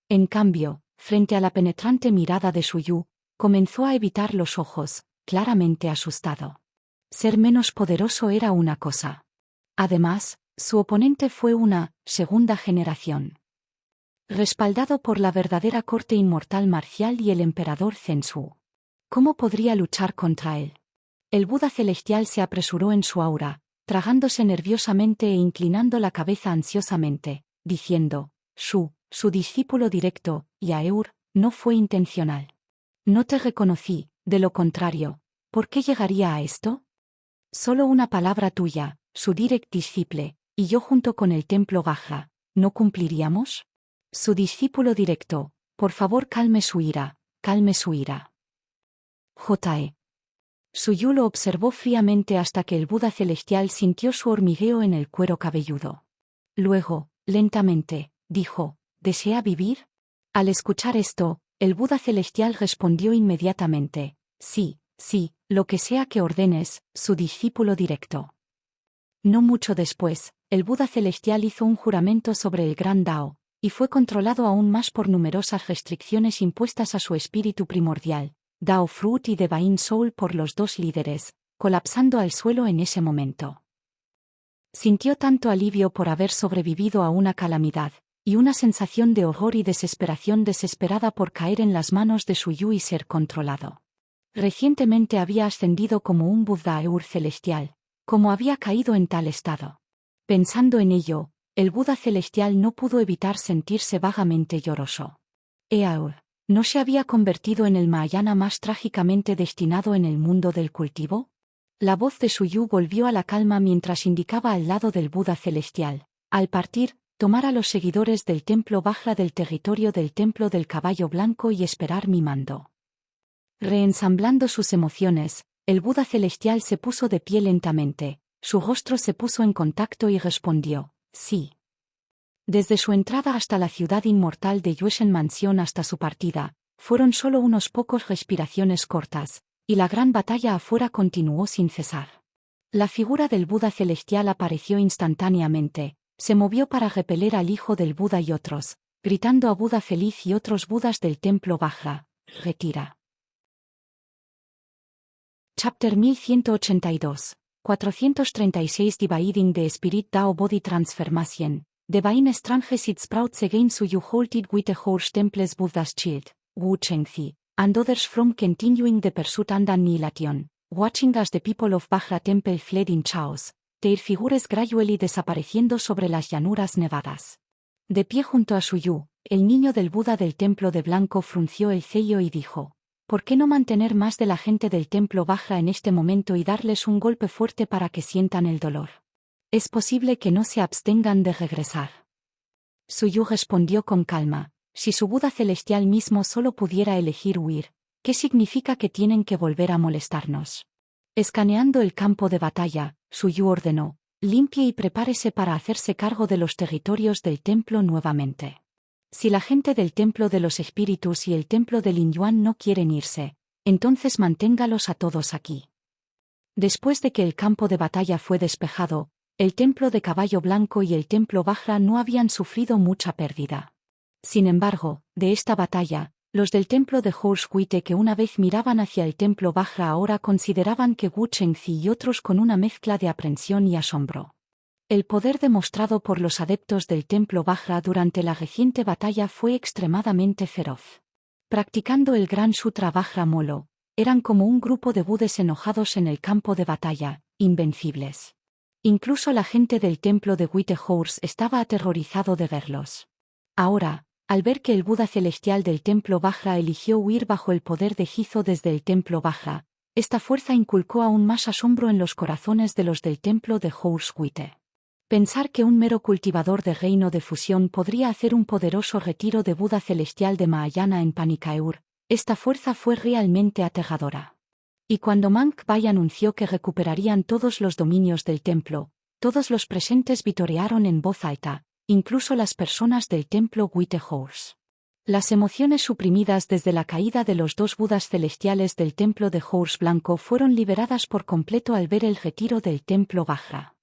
En cambio, frente a la penetrante mirada de Suyu, comenzó a evitar los ojos, claramente asustado. Ser menos poderoso era una cosa. Además, su oponente fue una segunda generación. Respaldado por la verdadera corte inmortal marcial y el emperador Zensu. ¿Cómo podría luchar contra él? El Buda celestial se apresuró en su aura, tragándose nerviosamente e inclinando la cabeza ansiosamente, diciendo, su discípulo directo, Yaeur, no fue intencional. No te reconocí, de lo contrario, ¿por qué llegaría a esto? Solo una palabra tuya, su direct disciple, y yo junto con el templo Vajra, ¿no cumpliríamos? Su discípulo directo, por favor calme su ira, calme su ira. J.E. Suyu lo observó fríamente hasta que el Buda celestial sintió su hormigueo en el cuero cabelludo. Luego, lentamente, dijo, ¿desea vivir? Al escuchar esto, el Buda celestial respondió inmediatamente, sí, lo que sea que ordenes, su discípulo directo. No mucho después, el Buda celestial hizo un juramento sobre el Gran Dao, y fue controlado aún más por numerosas restricciones impuestas a su espíritu primordial, Dao Fruit y Divine Soul por los 2 líderes, colapsando al suelo en ese momento. Sintió tanto alivio por haber sobrevivido a una calamidad, y una sensación de horror y desesperación desesperada por caer en las manos de Suyu y ser controlado. Recientemente había ascendido como un Buda Eur celestial, como había caído en tal estado. Pensando en ello, el Buda celestial no pudo evitar sentirse vagamente lloroso. Eaur, ¿no se había convertido en el Mahayana más trágicamente destinado en el mundo del cultivo? La voz de Suyu volvió a la calma mientras indicaba al lado del Buda celestial. Al partir, tomar a los seguidores del templo Vajra del territorio del templo del caballo blanco y esperar mi mando. Reensamblando sus emociones, el Buda celestial se puso de pie lentamente, su rostro se puso en contacto y respondió, sí. Desde su entrada hasta la ciudad inmortal de Yuesen Mansión hasta su partida, fueron solo unos pocos respiraciones cortas, y la gran batalla afuera continuó sin cesar. La figura del Buda celestial apareció instantáneamente, se movió para repeler al hijo del Buda y otros, gritando a Buda feliz y otros Budas del templo Vajra, retira. Chapter 1182, 436 Dividing the Spirit Dao Body Transformation, Divine Strange It Sprouts Again So You Hold It With a Horse Temples Buddha's Shield, Wu Chengzi, and others from continuing the pursuit and annihilation, watching as the people of Vajra Temple fled in chaos, their figures gradually desapareciendo sobre las llanuras nevadas. De pie junto a Suyu, el niño del Buda del templo de blanco frunció el ceño y dijo: ¿Por qué no mantener más de la gente del templo Vajra en este momento y darles un golpe fuerte para que sientan el dolor? Es posible que no se abstengan de regresar. Suyu respondió con calma: si su Buda celestial mismo solo pudiera elegir huir, ¿qué significa que tienen que volver a molestarnos? Escaneando el campo de batalla, Suyu ordenó: limpie y prepárese para hacerse cargo de los territorios del templo nuevamente. Si la gente del templo de los espíritus y el templo de Linyuan no quieren irse, entonces manténgalos a todos aquí. Después de que el campo de batalla fue despejado, el templo de Caballo Blanco y el templo Vajra no habían sufrido mucha pérdida. Sin embargo, de esta batalla, los del templo de Horse-Wite que una vez miraban hacia el templo Vajra ahora consideraban que Wu Chengzi y otros con una mezcla de aprensión y asombro. El poder demostrado por los adeptos del templo Vajra durante la reciente batalla fue extremadamente feroz. Practicando el Gran Sutra Vajra Molo, eran como un grupo de budes enojados en el campo de batalla, invencibles. Incluso la gente del templo de Whitehorse estaba aterrorizado de verlos. Ahora, al ver que el Buda celestial del templo Vajra eligió huir bajo el poder de Jizo desde el templo Vajra, esta fuerza inculcó aún más asombro en los corazones de los del templo de Horse-Wite. Pensar que un mero cultivador de reino de fusión podría hacer un poderoso retiro de Buda celestial de Mahayana en Panicaeur, esta fuerza fue realmente aterradora. Y cuando Mank Bai anunció que recuperarían todos los dominios del templo, todos los presentes vitorearon en voz alta, incluso las personas del templo Whitehorse. Las emociones suprimidas desde la caída de los dos Budas celestiales del templo de Horse Blanco fueron liberadas por completo al ver el retiro del templo Vajra.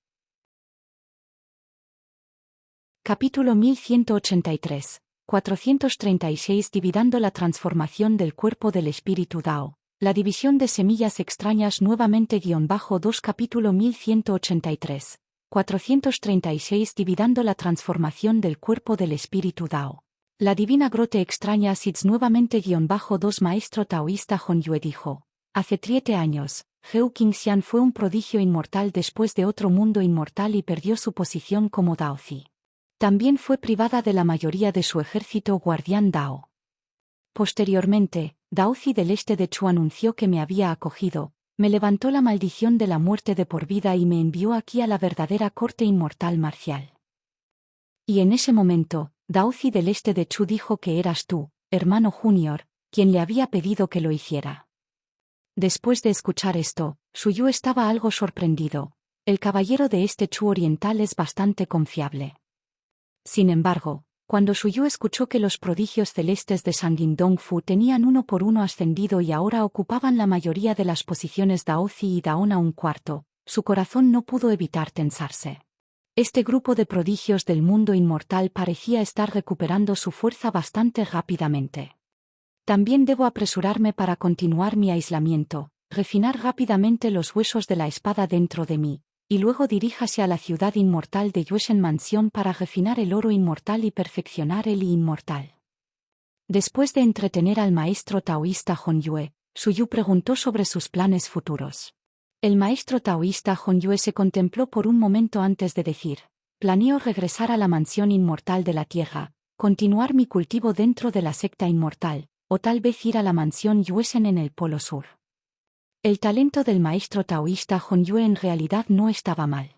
Capítulo 1183, 436 Dividando la transformación del cuerpo del espíritu Dao. La división de semillas extrañas nuevamente _2 Capítulo 1183, 436 Dividando la transformación del cuerpo del espíritu Dao. La divina grote extraña Sits nuevamente _2 Maestro taoísta Honyue dijo: hace 7 años, Heu Qingxian fue un prodigio inmortal después de otro mundo inmortal y perdió su posición como Daozi. También fue privada de la mayoría de su ejército guardián Dao. Posteriormente, Daozi del este de Chu anunció que me había acogido, me levantó la maldición de la muerte de por vida y me envió aquí a la verdadera corte inmortal marcial. Y en ese momento, Daozi del este de Chu dijo que eras tú, hermano junior, quien le había pedido que lo hiciera. Después de escuchar esto, Suyu estaba algo sorprendido. El caballero de este Chu oriental es bastante confiable. Sin embargo, cuando Suyu escuchó que los prodigios celestes de Sangin Fu tenían uno por uno ascendido y ahora ocupaban la mayoría de las posiciones Daozi y Daona un cuarto, su corazón no pudo evitar tensarse. Este grupo de prodigios del mundo inmortal parecía estar recuperando su fuerza bastante rápidamente. También debo apresurarme para continuar mi aislamiento, refinar rápidamente los huesos de la espada dentro de mí, y luego diríjase a la ciudad inmortal de Yueshen Mansión para refinar el oro inmortal y perfeccionar el inmortal. Después de entretener al maestro taoísta Honyue, Suyu preguntó sobre sus planes futuros. El maestro taoísta Honyue se contempló por un momento antes de decir: planeo regresar a la mansión inmortal de la tierra, continuar mi cultivo dentro de la secta inmortal, o tal vez ir a la mansión Yueshen en el Polo Sur. El talento del maestro taoísta Honyue en realidad no estaba mal.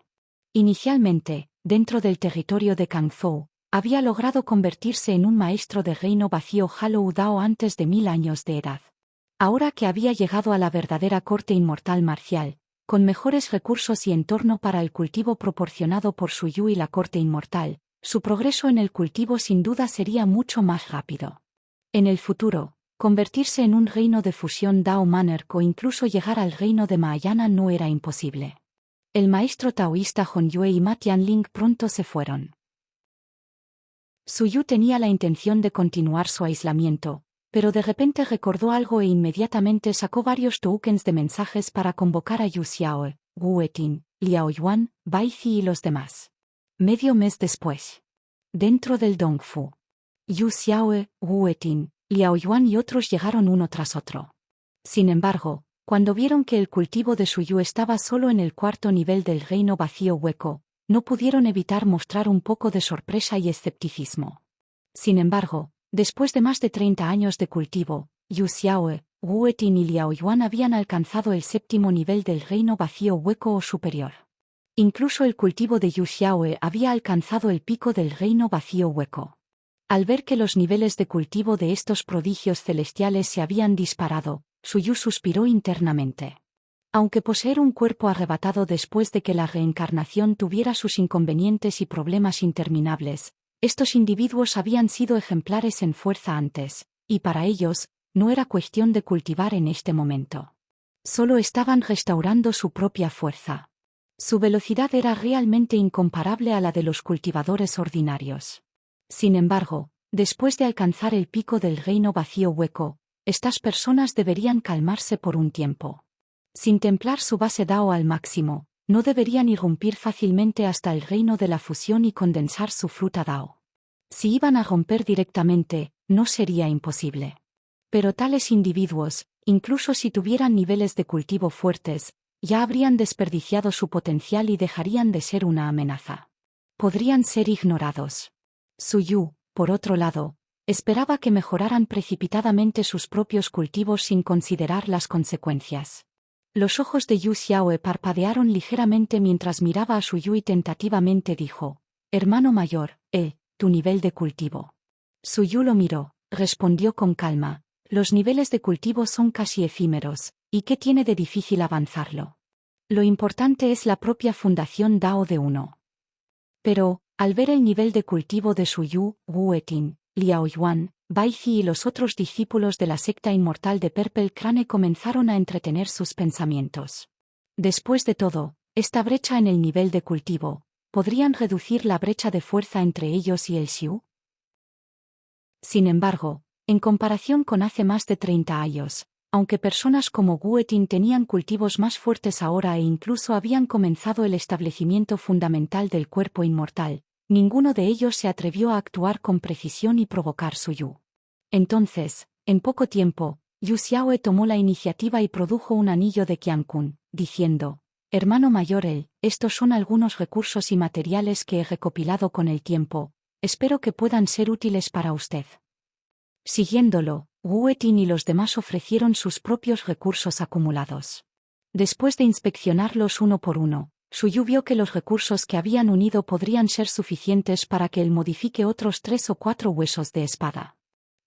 Inicialmente, dentro del territorio de Kangzhou, había logrado convertirse en un maestro de reino vacío Halou Dao antes de 1000 años de edad. Ahora que había llegado a la verdadera corte inmortal marcial, con mejores recursos y entorno para el cultivo proporcionado por Suyu y la corte inmortal, su progreso en el cultivo sin duda sería mucho más rápido. En el futuro, convertirse en un reino de fusión Dao Manner o incluso llegar al reino de Mahayana no era imposible. El maestro taoísta Honyue y Ma Tianling pronto se fueron. Suyu tenía la intención de continuar su aislamiento, pero de repente recordó algo e inmediatamente sacó varios tokens de mensajes para convocar a Yu Xiaoe, Wu Etin, Liao Yuan, Bai Zi y los demás. Medio mes después. Dentro del Dongfu. Yu Xiaoe, Wu Etin, Liao Yuan y otros llegaron uno tras otro. Sin embargo, cuando vieron que el cultivo de Suyu estaba solo en el cuarto nivel del reino vacío hueco, no pudieron evitar mostrar un poco de sorpresa y escepticismo. Sin embargo, después de más de 30 años de cultivo, Yu Xiaoe, Wu Etin y Liao Yuan habían alcanzado el séptimo nivel del reino vacío hueco o superior. Incluso el cultivo de Yu Xiaoe había alcanzado el pico del reino vacío hueco. Al ver que los niveles de cultivo de estos prodigios celestiales se habían disparado, Suyu suspiró internamente. Aunque poseer un cuerpo arrebatado después de que la reencarnación tuviera sus inconvenientes y problemas interminables, estos individuos habían sido ejemplares en fuerza antes, y para ellos, no era cuestión de cultivar en este momento. Solo estaban restaurando su propia fuerza. Su velocidad era realmente incomparable a la de los cultivadores ordinarios. Sin embargo, después de alcanzar el pico del reino vacío hueco, estas personas deberían calmarse por un tiempo. Sin templar su base Dao al máximo, no deberían irrumpir fácilmente hasta el reino de la fusión y condensar su fruta Dao. Si iban a romper directamente, no sería imposible. Pero tales individuos, incluso si tuvieran niveles de cultivo fuertes, ya habrían desperdiciado su potencial y dejarían de ser una amenaza. Podrían ser ignorados. Suyu, por otro lado, esperaba que mejoraran precipitadamente sus propios cultivos sin considerar las consecuencias. Los ojos de Yu Xiaoe parpadearon ligeramente mientras miraba a Suyu y tentativamente dijo: «Hermano mayor, tu nivel de cultivo». Suyu lo miró, respondió con calma: «Los niveles de cultivo son casi efímeros, ¿y qué tiene de difícil avanzarlo? Lo importante es la propia fundación Dao de uno». Pero, al ver el nivel de cultivo de Suyu, Wu Etin, Liao Yuan, Baizi y los otros discípulos de la secta inmortal de Purple Crane comenzaron a entretener sus pensamientos. Después de todo, esta brecha en el nivel de cultivo, ¿podrían reducir la brecha de fuerza entre ellos y el Xiu? Sin embargo, en comparación con hace más de 30 años, aunque personas como Wu Etin tenían cultivos más fuertes ahora e incluso habían comenzado el establecimiento fundamental del cuerpo inmortal, ninguno de ellos se atrevió a actuar con precisión y provocar Suyu. Entonces, en poco tiempo, Yu Xiaoe tomó la iniciativa y produjo un anillo de Qiankun, diciendo: «Hermano mayor, estos son algunos recursos y materiales que he recopilado con el tiempo, espero que puedan ser útiles para usted». Siguiéndolo, Wu Etin y los demás ofrecieron sus propios recursos acumulados. Después de inspeccionarlos uno por uno, Suyu vio que los recursos que habían unido podrían ser suficientes para que él modifique otros 3 o 4 huesos de espada.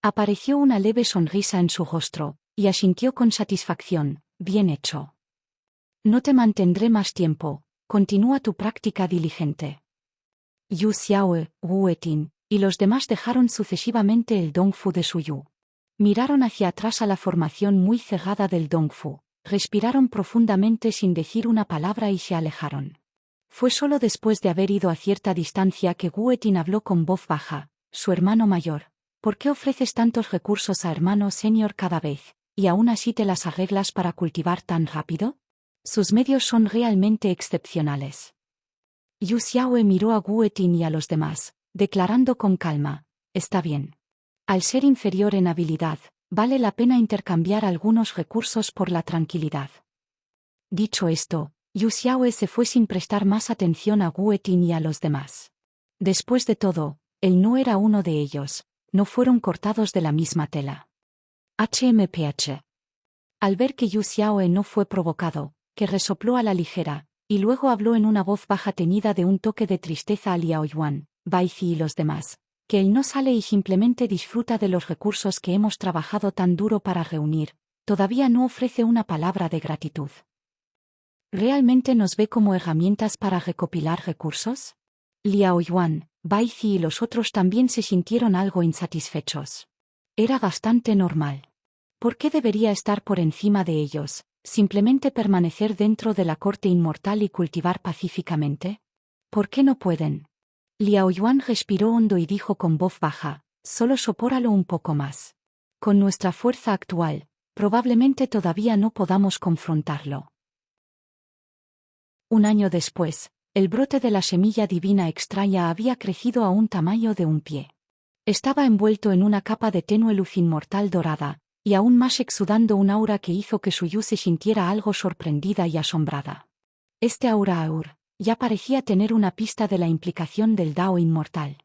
Apareció una leve sonrisa en su rostro, y asintió con satisfacción: «Bien hecho. No te mantendré más tiempo, continúa tu práctica diligente». Yu Xiaoe, Wu Etin y los demás dejaron sucesivamente el Dongfu de Suyu. Miraron hacia atrás a la formación muy cerrada del Dongfu, respiraron profundamente sin decir una palabra y se alejaron. Fue solo después de haber ido a cierta distancia que Wu Etin habló con voz baja: «Su hermano mayor, ¿por qué ofreces tantos recursos a hermano senior cada vez, y aún así te las arreglas para cultivar tan rápido? Sus medios son realmente excepcionales». Yu Xiaoe miró a Wu Etin y a los demás, declarando con calma: «Está bien. Al ser inferior en habilidad, vale la pena intercambiar algunos recursos por la tranquilidad». Dicho esto, Yu Xiaoe se fue sin prestar más atención a Wu Etin y a los demás. Después de todo, él no era uno de ellos, no fueron cortados de la misma tela. HMPH. Al ver que Yu Xiaoe no fue provocado, que resopló a la ligera, y luego habló en una voz baja teñida de un toque de tristeza a Liao Yuan, Baizi y los demás: «Que él no sale y simplemente disfruta de los recursos que hemos trabajado tan duro para reunir, todavía no ofrece una palabra de gratitud. ¿Realmente nos ve como herramientas para recopilar recursos?» Liao Yuan, Baizi y los otros también se sintieron algo insatisfechos. Era bastante normal. ¿Por qué debería estar por encima de ellos, simplemente permanecer dentro de la corte inmortal y cultivar pacíficamente? ¿Por qué no pueden? Liao Yuan respiró hondo y dijo con voz baja: «Solo sopóralo un poco más. Con nuestra fuerza actual, probablemente todavía no podamos confrontarlo». Un año después, el brote de la semilla divina extraña había crecido a un tamaño de un pie. Estaba envuelto en una capa de tenue luz inmortal dorada, y aún más exudando un aura que hizo que Suyu se sintiera algo sorprendida y asombrada. Este aura ya parecía tener una pista de la implicación del Dao inmortal.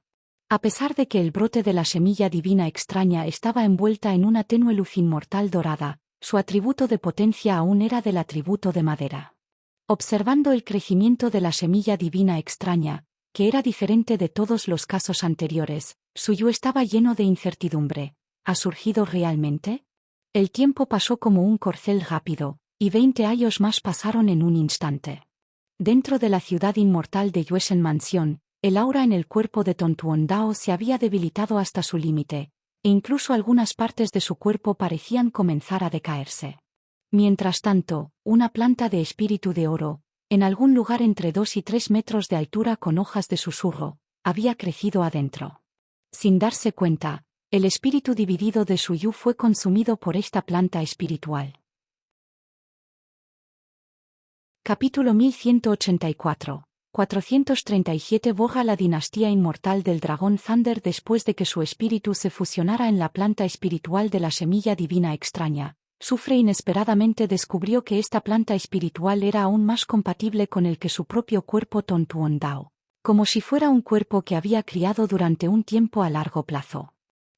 A pesar de que el brote de la semilla divina extraña estaba envuelta en una tenue luz inmortal dorada, su atributo de potencia aún era del atributo de madera. Observando el crecimiento de la semilla divina extraña, que era diferente de todos los casos anteriores, Suyu estaba lleno de incertidumbre. ¿Ha surgido realmente? El tiempo pasó como un corcel rápido, y 20 años más pasaron en un instante. Dentro de la ciudad inmortal de Yuesen Mansión, el aura en el cuerpo de Tontuon Dao se había debilitado hasta su límite, e incluso algunas partes de su cuerpo parecían comenzar a decaerse. Mientras tanto, una planta de espíritu de oro, en algún lugar entre 2 y 3 metros de altura con hojas de susurro, había crecido adentro. Sin darse cuenta, el espíritu dividido de Suyu fue consumido por esta planta espiritual. Capítulo 1184. 437 Borra la dinastía inmortal del dragón Thunder después de que su espíritu se fusionara en la planta espiritual de la semilla divina extraña. Sufre inesperadamente descubrió que esta planta espiritual era aún más compatible con el que su propio cuerpo Tontuon Dao, como si fuera un cuerpo que había criado durante un tiempo a largo plazo.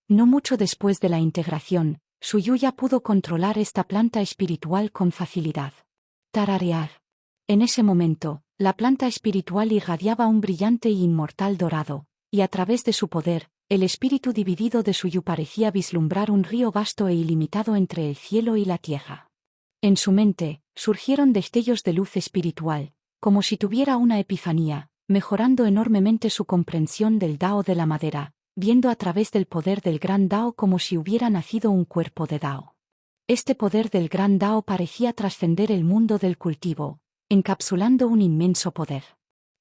No mucho después de la integración, Suyu ya pudo controlar esta planta espiritual con facilidad. Tararear. En ese momento, la planta espiritual irradiaba un brillante y inmortal dorado, y a través de su poder, el espíritu dividido de Suyu parecía vislumbrar un río vasto e ilimitado entre el cielo y la tierra. En su mente, surgieron destellos de luz espiritual, como si tuviera una epifanía, mejorando enormemente su comprensión del Dao de la madera, viendo a través del poder del gran Dao como si hubiera nacido un cuerpo de Dao. Este poder del gran Dao parecía trascender el mundo del cultivo, encapsulando un inmenso poder.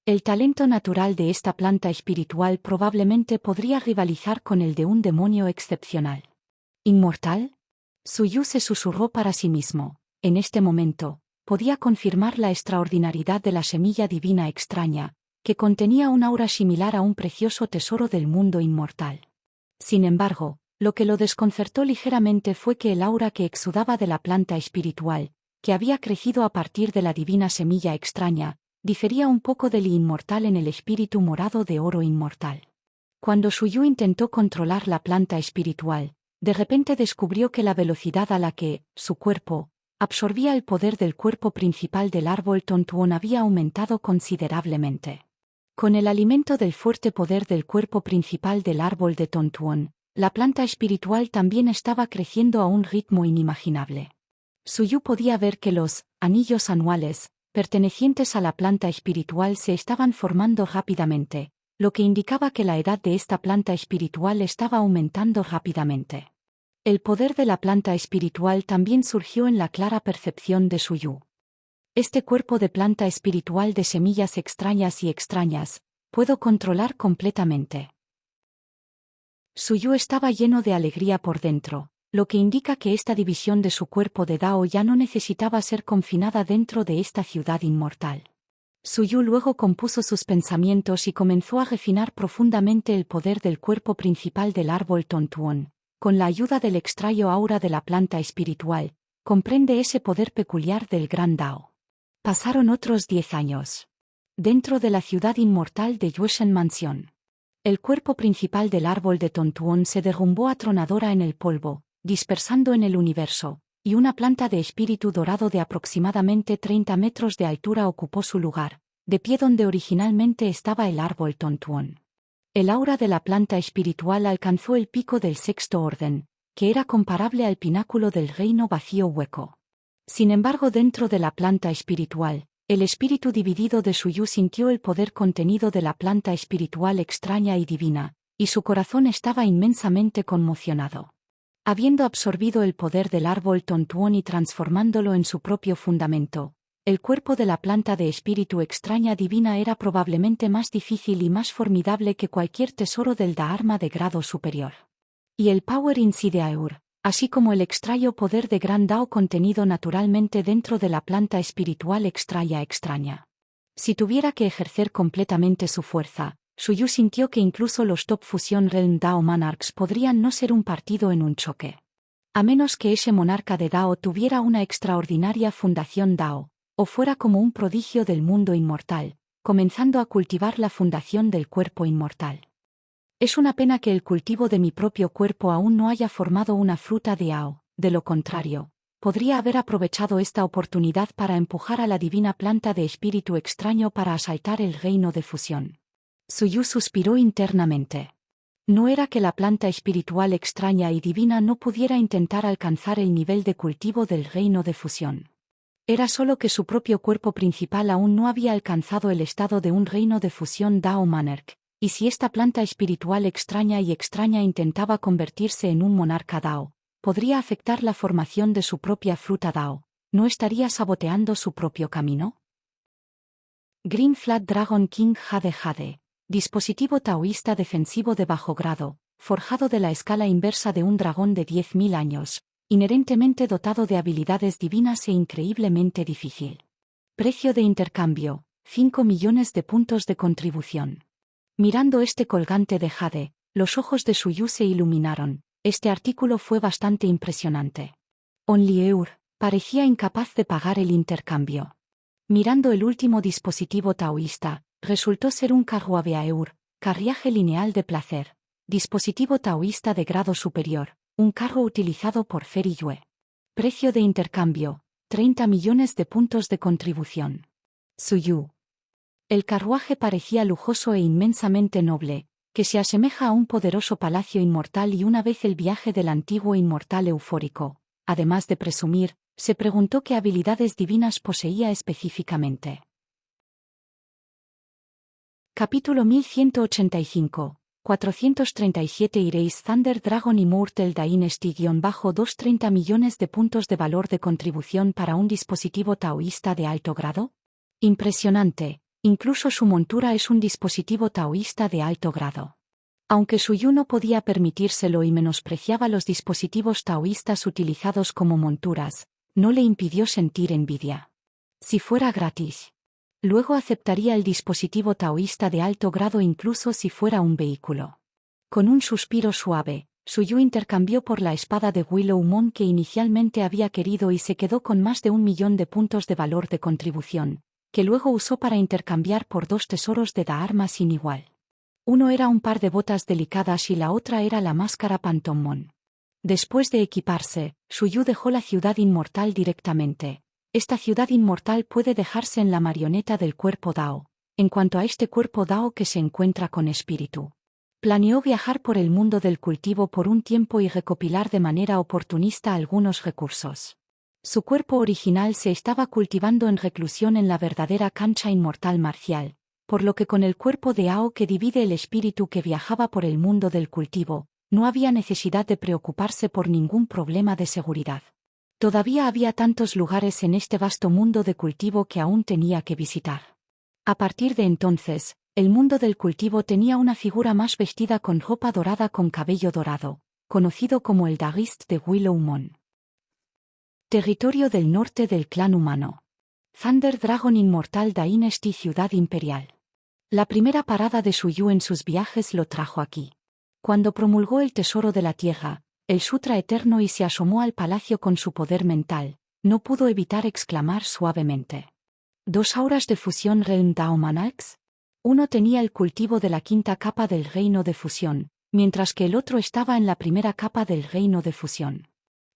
El talento natural de esta planta espiritual probablemente podría rivalizar con el de un demonio excepcional. ¿Inmortal? Suyu se susurró para sí mismo. En este momento, podía confirmar la extraordinariedad de la semilla divina extraña, que contenía un aura similar a un precioso tesoro del mundo inmortal. Sin embargo, lo que lo desconcertó ligeramente fue que el aura que exudaba de la planta espiritual, que había crecido a partir de la divina semilla extraña, difería un poco del inmortal en el espíritu morado de oro inmortal. Cuando Suyu intentó controlar la planta espiritual, de repente descubrió que la velocidad a la que, su cuerpo, absorbía el poder del cuerpo principal del árbol Tontuon había aumentado considerablemente. Con el alimento del fuerte poder del cuerpo principal del árbol de Tontuon, la planta espiritual también estaba creciendo a un ritmo inimaginable. Suyu podía ver que los anillos anuales, pertenecientes a la planta espiritual se estaban formando rápidamente, lo que indicaba que la edad de esta planta espiritual estaba aumentando rápidamente. El poder de la planta espiritual también surgió en la clara percepción de Suyu. Este cuerpo de planta espiritual de semillas extrañas, puedo controlar completamente. Suyu estaba lleno de alegría por dentro, lo que indica que esta división de su cuerpo de Dao ya no necesitaba ser confinada dentro de esta ciudad inmortal. Suyu luego compuso sus pensamientos y comenzó a refinar profundamente el poder del cuerpo principal del árbol Tontuon. Con la ayuda del extraño aura de la planta espiritual, comprende ese poder peculiar del gran Dao. Pasaron otros 10 años. Dentro de la ciudad inmortal de Yuesen Mansión, el cuerpo principal del árbol de Tontuon se derrumbó atronadora en el polvo, dispersando en el universo, y una planta de espíritu dorado de aproximadamente 30 metros de altura ocupó su lugar, de pie donde originalmente estaba el árbol Tontuon. El aura de la planta espiritual alcanzó el pico del sexto orden, que era comparable al pináculo del reino vacío hueco. Sin embargo, dentro de la planta espiritual, el espíritu dividido de Suyu sintió el poder contenido de la planta espiritual extraña y divina, y su corazón estaba inmensamente conmocionado. Habiendo absorbido el poder del árbol Tontuon y transformándolo en su propio fundamento, el cuerpo de la planta de espíritu extraña divina era probablemente más difícil y más formidable que cualquier tesoro del Dharma de grado superior. Y el Power Inside Aur, así como el extraño poder de Gran Dao contenido naturalmente dentro de la planta espiritual extraña. Si tuviera que ejercer completamente su fuerza, Suyu sintió que incluso los Top Fusion Realm Dao Monarchs podrían no ser un partido en un choque. A menos que ese monarca de Dao tuviera una extraordinaria fundación Dao, o fuera como un prodigio del mundo inmortal, comenzando a cultivar la fundación del cuerpo inmortal. Es una pena que el cultivo de mi propio cuerpo aún no haya formado una fruta de Dao, de lo contrario, podría haber aprovechado esta oportunidad para empujar a la divina planta de espíritu extraño para asaltar el reino de fusión. Suyu suspiró internamente. No era que la planta espiritual extraña y divina no pudiera intentar alcanzar el nivel de cultivo del reino de fusión. Era solo que su propio cuerpo principal aún no había alcanzado el estado de un reino de fusión Dao Monarch, y si esta planta espiritual extraña intentaba convertirse en un monarca Dao, podría afectar la formación de su propia fruta Dao. ¿No estaría saboteando su propio camino? Green Flat Dragon King Jade Jade. Dispositivo taoísta defensivo de bajo grado, forjado de la escala inversa de un dragón de 10.000 años, inherentemente dotado de habilidades divinas e increíblemente difícil. Precio de intercambio, 5 millones de puntos de contribución. Mirando este colgante de jade, los ojos de Suyu se iluminaron. Este artículo fue bastante impresionante. Onlyeur parecía incapaz de pagar el intercambio. Mirando el último dispositivo taoísta, resultó ser un carruaveaeur, carriaje lineal de placer, dispositivo taoísta de grado superior, un carro utilizado por Feri Yue. Precio de intercambio, 30 millones de puntos de contribución. Suyu. El carruaje parecía lujoso e inmensamente noble, que se asemeja a un poderoso palacio inmortal y una vez el viaje del antiguo inmortal eufórico. Además de presumir, se preguntó qué habilidades divinas poseía específicamente. Capítulo 1185, 437 Ireis Thunder Dragon Immortal Dynasty-2 30 millones de puntos de valor de contribución para un dispositivo taoísta de alto grado. Impresionante, incluso su montura es un dispositivo taoísta de alto grado. Aunque Suyu no podía permitírselo y menospreciaba los dispositivos taoístas utilizados como monturas, no le impidió sentir envidia. Si fuera gratis. Luego aceptaría el dispositivo taoísta de alto grado incluso si fuera un vehículo. Con un suspiro suave, Suyu intercambió por la espada de Willowmon que inicialmente había querido y se quedó con más de 1 millón de puntos de valor de contribución, que luego usó para intercambiar por 2 tesoros de Dharma sin igual. Uno era un par de botas delicadas y la otra era la máscara Pantommon. Después de equiparse, Suyu dejó la ciudad inmortal directamente. Esta ciudad inmortal puede dejarse en la marioneta del cuerpo Dao, en cuanto a este cuerpo Dao que se encuentra con espíritu. Planeó viajar por el mundo del cultivo por un tiempo y recopilar de manera oportunista algunos recursos. Su cuerpo original se estaba cultivando en reclusión en la verdadera cancha inmortal marcial, por lo que con el cuerpo de Ao que divide el espíritu que viajaba por el mundo del cultivo, no había necesidad de preocuparse por ningún problema de seguridad. Todavía había tantos lugares en este vasto mundo de cultivo que aún tenía que visitar. A partir de entonces, el mundo del cultivo tenía una figura más vestida con ropa dorada con cabello dorado, conocido como el Dagist de Willowmon. Territorio del norte del clan humano. Thunder Dragon Inmortal Dynasty Ciudad Imperial. La primera parada de Suyu en sus viajes lo trajo aquí. Cuando promulgó el tesoro de la tierra, el Sutra Eterno y se asomó al palacio con su poder mental, no pudo evitar exclamar suavemente. ¿2 auras de fusión Realm Dao Monarchs? Uno tenía el cultivo de la 5ª capa del reino de fusión, mientras que el otro estaba en la primera capa del reino de fusión.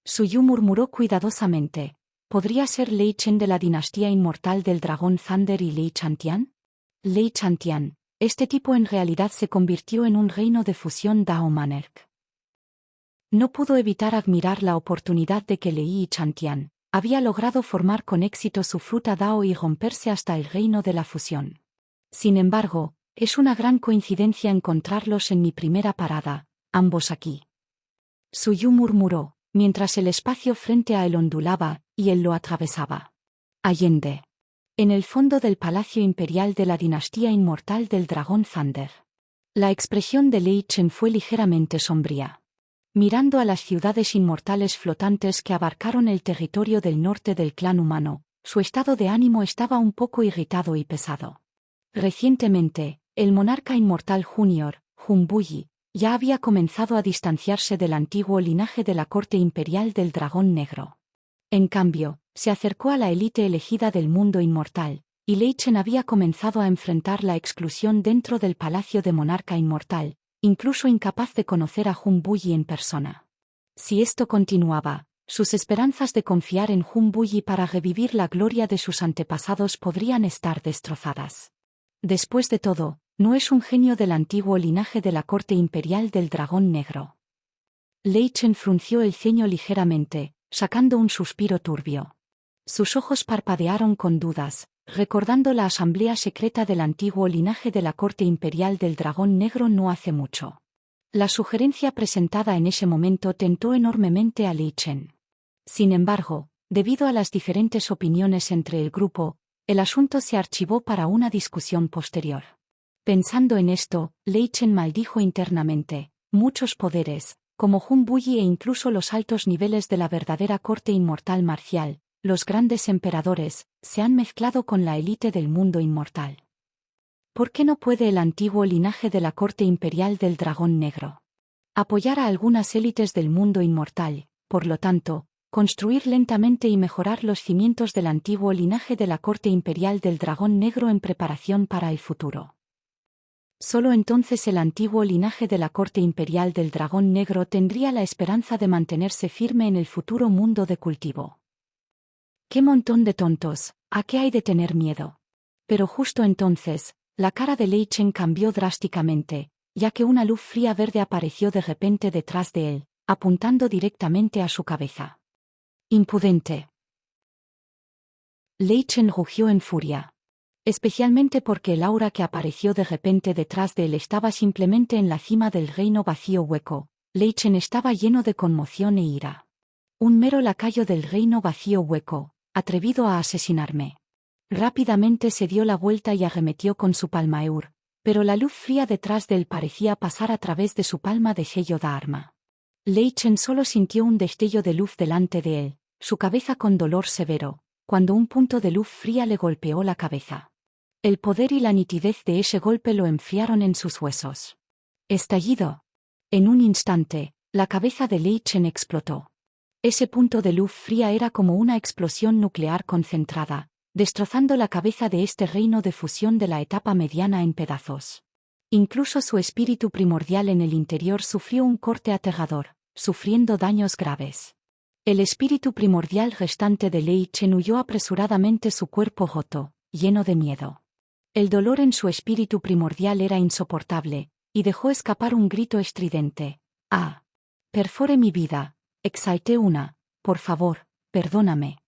Suyu murmuró cuidadosamente. ¿Podría ser Lei Chen de la dinastía inmortal del dragón Thunder y Lei Chantian? Lei Chantian, este tipo en realidad se convirtió en un reino de fusión Dao Monarch. No pudo evitar admirar la oportunidad de que Lei Chantian había logrado formar con éxito su fruta Dao y romperse hasta el reino de la fusión. Sin embargo, es una gran coincidencia encontrarlos en mi primera parada, ambos aquí. Suyu murmuró, mientras el espacio frente a él ondulaba, y él lo atravesaba. Allende. En el fondo del palacio imperial de la dinastía inmortal del dragón Thunder. La expresión de Lei Chen fue ligeramente sombría. Mirando a las ciudades inmortales flotantes que abarcaron el territorio del norte del clan humano, su estado de ánimo estaba un poco irritado y pesado. Recientemente, El monarca inmortal Junior, Junbuyi, ya había comenzado a distanciarse del antiguo linaje de la corte imperial del dragón negro. En cambio, se acercó a la élite elegida del mundo inmortal, y Lei Chen había comenzado a enfrentar la exclusión dentro del palacio de monarca inmortal, incluso incapaz de conocer a Junbuyi en persona. Si esto continuaba, sus esperanzas de confiar en Junbuyi para revivir la gloria de sus antepasados podrían estar destrozadas. Después de todo, no es un genio del antiguo linaje de la corte imperial del dragón negro. Lei Chen frunció el ceño ligeramente, sacando un suspiro turbio. Sus ojos parpadearon con dudas, recordando la asamblea secreta del antiguo linaje de la corte imperial del dragón negro no hace mucho. La sugerencia presentada en ese momento tentó enormemente a Lei Chen. Sin embargo, debido a las diferentes opiniones entre el grupo, el asunto se archivó para una discusión posterior. Pensando en esto, Lei Chen maldijo internamente: muchos poderes, como Junbuyi e incluso los altos niveles de la verdadera corte inmortal marcial, los grandes emperadores, se han mezclado con la élite del mundo inmortal. ¿Por qué no puede el antiguo linaje de la corte imperial del dragón negro apoyar a algunas élites del mundo inmortal, por lo tanto, construir lentamente y mejorar los cimientos del antiguo linaje de la corte imperial del dragón negro en preparación para el futuro? Solo entonces el antiguo linaje de la corte imperial del dragón negro tendría la esperanza de mantenerse firme en el futuro mundo de cultivo. ¡Qué montón de tontos! ¿A qué hay de tener miedo? Pero justo entonces, la cara de Lei Chen cambió drásticamente, ya que una luz fría verde apareció de repente detrás de él, apuntando directamente a su cabeza. ¡Impudente! Lei Chen rugió en furia. Especialmente porque el aura que apareció de repente detrás de él estaba simplemente en la cima del reino vacío hueco. Lei Chen estaba lleno de conmoción e ira. Un mero lacayo del reino vacío hueco, atrevido a asesinarme. Rápidamente se dio la vuelta y arremetió con su palmaeur, pero la luz fría detrás de él parecía pasar a través de su palma de sello da arma. Lei Chen solo sintió un destello de luz delante de él, su cabeza con dolor severo, cuando un punto de luz fría le golpeó la cabeza. El poder y la nitidez de ese golpe lo enfriaron en sus huesos. Estallido. En un instante, la cabeza de Lei Chen explotó. Ese punto de luz fría era como una explosión nuclear concentrada, destrozando la cabeza de este reino de fusión de la etapa mediana en pedazos. Incluso su espíritu primordial en el interior sufrió un corte aterrador, sufriendo daños graves. El espíritu primordial restante de Lei Chen huyó apresuradamente, su cuerpo roto, lleno de miedo. El dolor en su espíritu primordial era insoportable, y dejó escapar un grito estridente. ¡Ah! Perfore mi vida. Exalté una. Por favor, perdóname.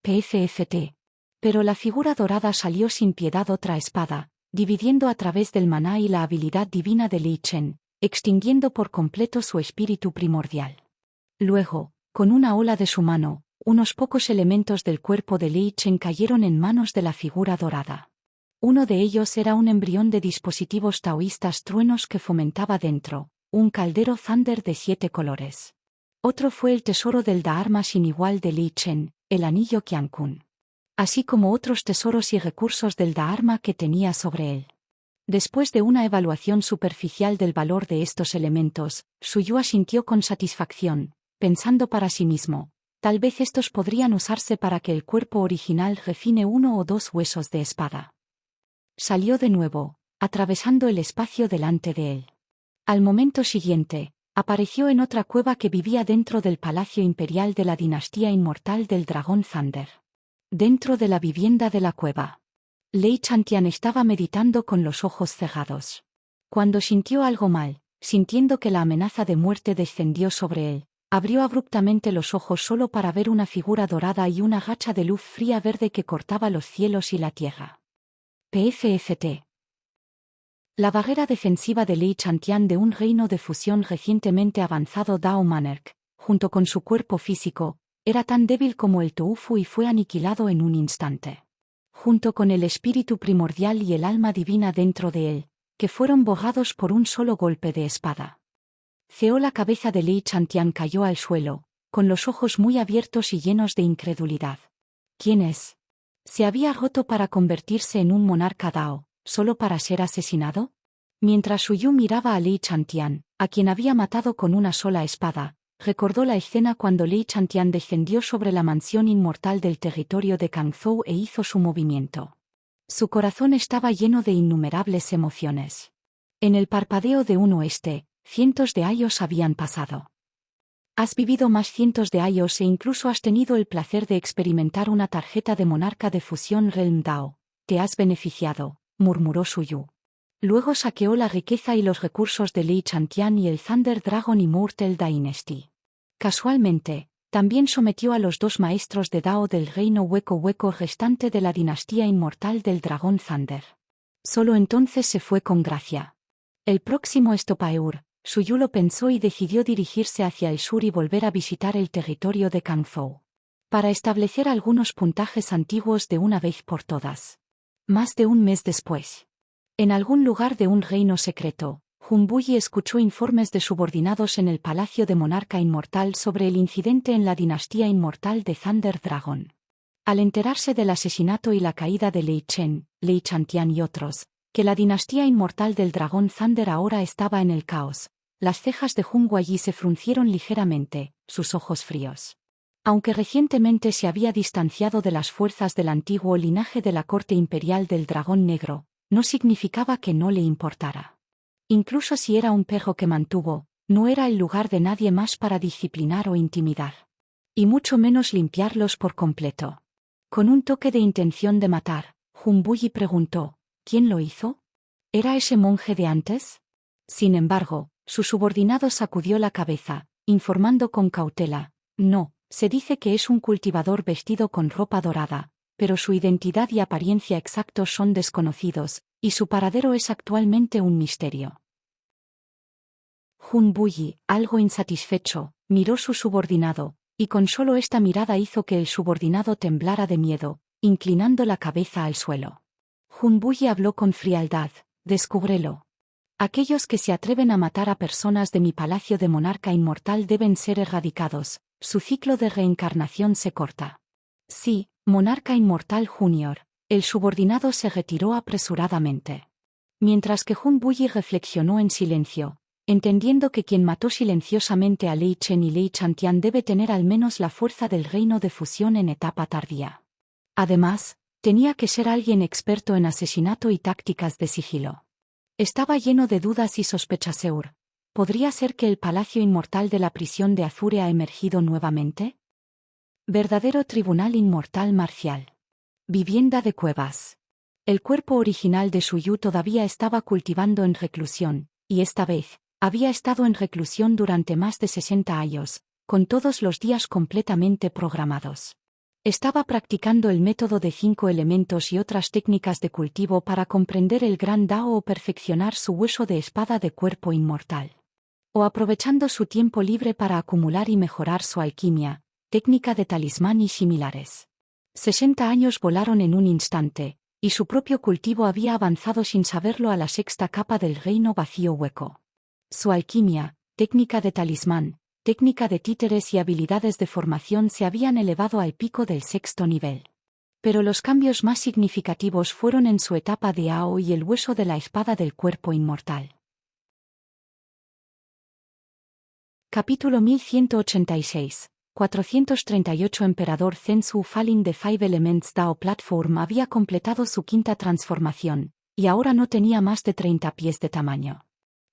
PFFT. Pero la figura dorada salió sin piedad otra espada, dividiendo a través del maná y la habilidad divina de Lei Chen, extinguiendo por completo su espíritu primordial. Luego, con una ola de su mano, unos pocos elementos del cuerpo de Lei Chen cayeron en manos de la figura dorada. Uno de ellos era un embrión de dispositivos taoístas truenos que fomentaba dentro, un caldero Thunder de 7 colores. Otro fue el tesoro del Dharma sin igual de Lei Chen, el anillo Qiankun. Así como otros tesoros y recursos del Dharma que tenía sobre él. Después de una evaluación superficial del valor de estos elementos, Suyu asintió con satisfacción, pensando para sí mismo: tal vez estos podrían usarse para que el cuerpo original refine 1 o 2 huesos de espada. Salió de nuevo, atravesando el espacio delante de él. Al momento siguiente, apareció en otra cueva que vivía dentro del palacio imperial de la dinastía inmortal del dragón Thunder. Dentro de la vivienda de la cueva, Lei Chantian estaba meditando con los ojos cerrados. Cuando sintió algo mal, sintiendo que la amenaza de muerte descendió sobre él, abrió abruptamente los ojos solo para ver una figura dorada y una gacha de luz fría verde que cortaba los cielos y la tierra. PFFT. La barrera defensiva de Lei Chantian de un reino de fusión recientemente avanzado Dao Manerk, junto con su cuerpo físico, era tan débil como el tofu y fue aniquilado en un instante. Junto con el espíritu primordial y el alma divina dentro de él, que fueron borrados por un solo golpe de espada. La cabeza de Lei Chantian cayó al suelo, con los ojos muy abiertos y llenos de incredulidad. ¿Quién es? ¿Se había roto para convertirse en un monarca Dao, solo para ser asesinado? Mientras Suyu miraba a Lei Chantian, a quien había matado con una sola espada, recordó la escena cuando Lei Chantian descendió sobre la mansión inmortal del territorio de Kangzhou e hizo su movimiento. Su corazón estaba lleno de innumerables emociones. En el parpadeo de un oeste, cientos de años habían pasado. Has vivido más cientos de años e incluso has tenido el placer de experimentar una tarjeta de monarca de fusión Realm Dao. Te has beneficiado, murmuró Suyu. Luego saqueó la riqueza y los recursos de Lei Chantian y el Thunder Dragon Immortal Dynasty. Casualmente, también sometió a los dos maestros de Dao del reino hueco restante de la dinastía inmortal del dragón Thunder. Solo entonces se fue con gracia. El próximo Estopeur, Suyu lo pensó y decidió dirigirse hacia el sur y volver a visitar el territorio de Kangzhou. Para establecer algunos puntajes antiguos de una vez por todas. Más de un mes después. En algún lugar de un reino secreto, Junbuyi escuchó informes de subordinados en el Palacio de Monarca Inmortal sobre el incidente en la dinastía inmortal de Thunder Dragon. Al enterarse del asesinato y la caída de Lei Chen, Lei Chantian y otros, que la dinastía inmortal del dragón Thunder ahora estaba en el caos, las cejas de Junbuyi se fruncieron ligeramente, sus ojos fríos. Aunque recientemente se había distanciado de las fuerzas del antiguo linaje de la corte imperial del dragón negro, no significaba que no le importara. Incluso si era un perro que mantuvo, no era el lugar de nadie más para disciplinar o intimidar. Y mucho menos limpiarlos por completo. Con un toque de intención de matar, Junbuyi preguntó, ¿quién lo hizo? ¿Era ese monje de antes? Sin embargo, su subordinado sacudió la cabeza, informando con cautela, no, se dice que es un cultivador vestido con ropa dorada, pero su identidad y apariencia exactos son desconocidos, y su paradero es actualmente un misterio. Junbuyi, algo insatisfecho, miró su subordinado, y con solo esta mirada hizo que el subordinado temblara de miedo, inclinando la cabeza al suelo. Junbuyi habló con frialdad, descúbrelo. Aquellos que se atreven a matar a personas de mi palacio de monarca inmortal deben ser erradicados, su ciclo de reencarnación se corta. Sí, monarca inmortal Junior, el subordinado se retiró apresuradamente. Mientras que Junbuyi reflexionó en silencio, entendiendo que quien mató silenciosamente a Lei Chen y Lei Chantian debe tener al menos la fuerza del reino de fusión en etapa tardía. Además, tenía que ser alguien experto en asesinato y tácticas de sigilo. Estaba lleno de dudas y sospechas. ¿Podría ser que el palacio inmortal de la prisión de Azure ha emergido nuevamente? Verdadero tribunal inmortal marcial. Vivienda de cuevas. El cuerpo original de Suyu todavía estaba cultivando en reclusión, y esta vez, había estado en reclusión durante más de 60 años, con todos los días completamente programados. Estaba practicando el método de 5 elementos y otras técnicas de cultivo para comprender el gran Dao o perfeccionar su hueso de espada de cuerpo inmortal. O aprovechando su tiempo libre para acumular y mejorar su alquimia, técnica de talismán y similares. 60 años volaron en un instante, y su propio cultivo había avanzado sin saberlo a la 6ª capa del reino vacío hueco. Su alquimia, técnica de talismán, técnica de títeres y habilidades de formación se habían elevado al pico del 6º nivel. Pero los cambios más significativos fueron en su etapa de Ao y el hueso de la espada del cuerpo inmortal. Capítulo 1186. 438 Emperador Zensu Falling de Five Elements Dao Platform había completado su 5ª transformación, y ahora no tenía más de 30 pies de tamaño.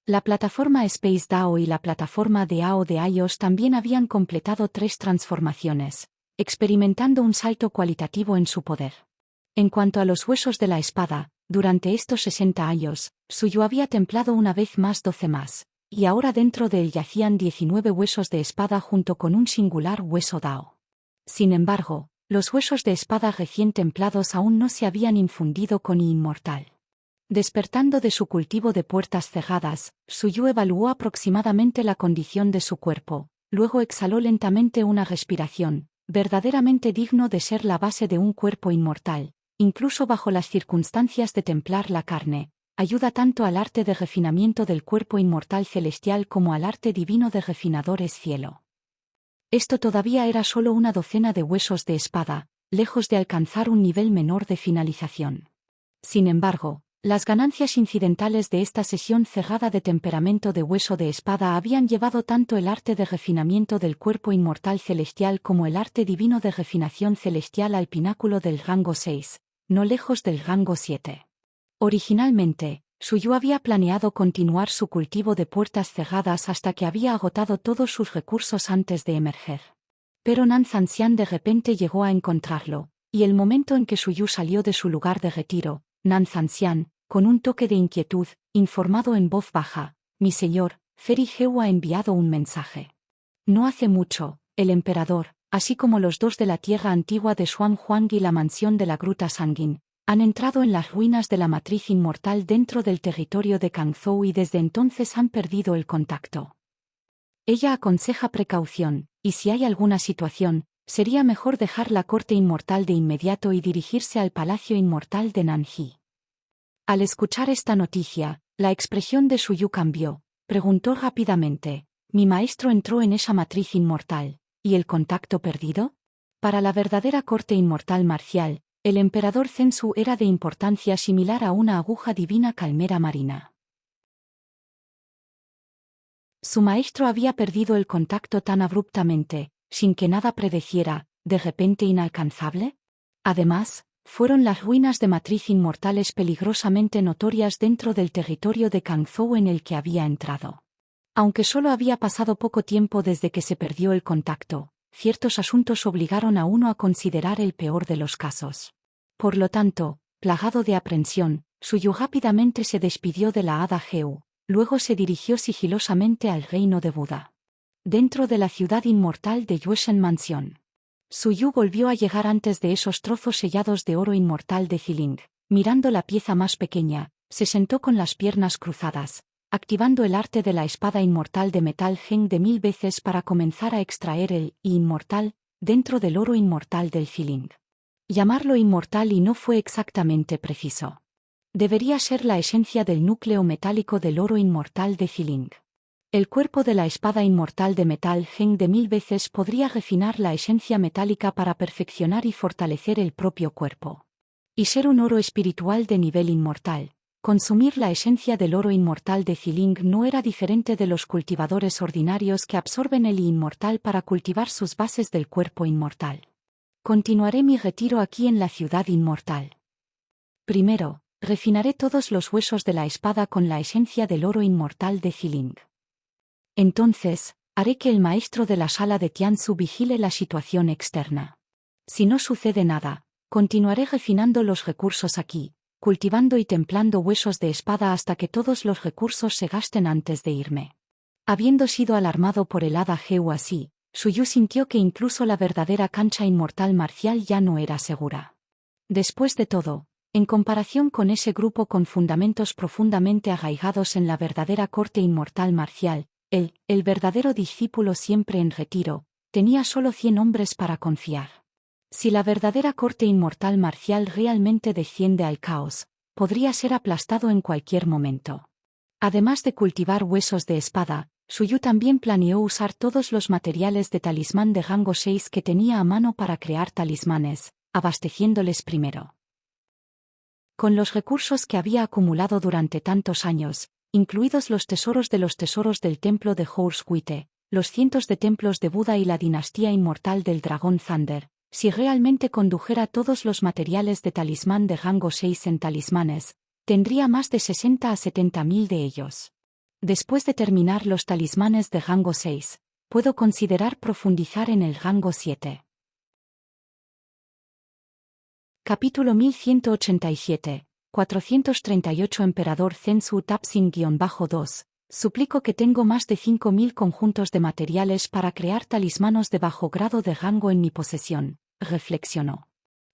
La plataforma Space Dao y la plataforma de Ao de Aios también habían completado 3 transformaciones, experimentando un salto cualitativo en su poder. En cuanto a los huesos de la espada, durante estos 60 años, Suyu había templado una vez más 12 más, y ahora dentro de él yacían 19 huesos de espada junto con un singular hueso Dao. Sin embargo, los huesos de espada recién templados aún no se habían infundido con inmortal. Despertando de su cultivo de puertas cerradas, Suyu evaluó aproximadamente la condición de su cuerpo, luego exhaló lentamente una respiración, verdaderamente digno de ser la base de un cuerpo inmortal, incluso bajo las circunstancias de templar la carne, ayuda tanto al arte de refinamiento del cuerpo inmortal celestial como al arte divino de refinadores cielo. Esto todavía era solo una docena de huesos de espada, lejos de alcanzar un nivel menor de finalización. Sin embargo, Las ganancias incidentales de esta sesión cerrada de temperamento de hueso de espada habían llevado tanto el arte de refinamiento del cuerpo inmortal celestial como el arte divino de refinación celestial al pináculo del rango 6, no lejos del rango 7. Originalmente, Suyu había planeado continuar su cultivo de puertas cerradas hasta que había agotado todos sus recursos antes de emerger. Pero Nanzancian de repente llegó a encontrarlo, y el momento en que Suyu salió de su lugar de retiro, Nanzancian, con un toque de inquietud, informado en voz baja: «Mi señor, Feriheu ha enviado un mensaje. No hace mucho, el emperador, así como los dos de la tierra antigua de Xuanhuang y la mansión de la Gruta Sanguin, han entrado en las ruinas de la matriz inmortal dentro del territorio de Kangzhou y desde entonces han perdido el contacto. Ella aconseja precaución, y si hay alguna situación, sería mejor dejar la corte inmortal de inmediato y dirigirse al palacio inmortal de Nanji». Al escuchar esta noticia, la expresión de Suyu cambió. Preguntó rápidamente: «¿Mi maestro entró en esa matriz inmortal, y el contacto perdido?». Para la verdadera corte inmortal marcial, el emperador Zensu era de importancia similar a una aguja divina calmera marina. Su maestro había perdido el contacto tan abruptamente, sin que nada predeciera, de repente inalcanzable. Además, fueron las ruinas de matriz inmortales peligrosamente notorias dentro del territorio de Kangzhou en el que había entrado. Aunque solo había pasado poco tiempo desde que se perdió el contacto, ciertos asuntos obligaron a uno a considerar el peor de los casos. Por lo tanto, plagado de aprensión, Suyu rápidamente se despidió de la hada Geu, luego se dirigió sigilosamente al reino de Buda. Dentro de la ciudad inmortal de Yueshen Mansión, Suyu volvió a llegar antes de esos trozos sellados de oro inmortal de Ziling. Mirando la pieza más pequeña, se sentó con las piernas cruzadas, activando el arte de la espada inmortal de metal Gen de 1000 veces para comenzar a extraer el inmortal dentro del oro inmortal del Ziling. Llamarlo inmortal y no fue exactamente preciso. Debería ser la esencia del núcleo metálico del oro inmortal de Ziling. El cuerpo de la espada inmortal de metal Gen de 1000 veces podría refinar la esencia metálica para perfeccionar y fortalecer el propio cuerpo. Y ser un oro espiritual de nivel inmortal. Consumir la esencia del oro inmortal de Ziling no era diferente de los cultivadores ordinarios que absorben el inmortal para cultivar sus bases del cuerpo inmortal. Continuaré mi retiro aquí en la ciudad inmortal. Primero, refinaré todos los huesos de la espada con la esencia del oro inmortal de Ziling. Entonces, haré que el maestro de la sala de Tianzu vigile la situación externa. Si no sucede nada, continuaré refinando los recursos aquí, cultivando y templando huesos de espada hasta que todos los recursos se gasten antes de irme. Habiendo sido alarmado por el hada Geu así, Suyu sintió que incluso la verdadera cancha inmortal marcial ya no era segura. Después de todo, en comparación con ese grupo con fundamentos profundamente arraigados en la verdadera corte inmortal marcial, el verdadero discípulo siempre en retiro, tenía solo 100 hombres para confiar. Si la verdadera corte inmortal marcial realmente desciende al caos, podría ser aplastado en cualquier momento. Además de cultivar huesos de espada, Suyu también planeó usar todos los materiales de talismán de rango 6 que tenía a mano para crear talismanes, abasteciéndoles primero. Con los recursos que había acumulado durante tantos años, incluidos los tesoros del templo de Horse-Wite, los cientos de templos de Buda y la dinastía inmortal del dragón Thunder, si realmente condujera todos los materiales de talismán de rango 6 en talismanes, tendría más de 60 a 70.000 de ellos. Después de terminar los talismanes de rango 6, puedo considerar profundizar en el rango 7. Capítulo 1187. 438 Emperador Zensu Tapsin-2. Suplico que tengo más de 5.000 conjuntos de materiales para crear talismanos de bajo grado de rango en mi posesión, reflexionó.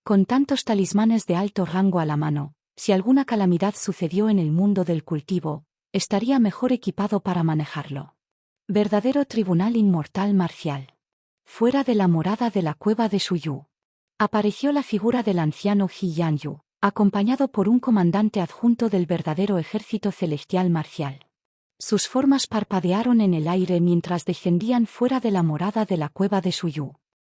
Con tantos talismanes de alto rango a la mano, si alguna calamidad sucedió en el mundo del cultivo, estaría mejor equipado para manejarlo. Verdadero tribunal inmortal marcial. Fuera de la morada de la cueva de Suyu, apareció la figura del anciano Ji Yanyu, acompañado por un comandante adjunto del verdadero ejército celestial marcial. Sus formas parpadearon en el aire mientras descendían fuera de la morada de la cueva de Suyu.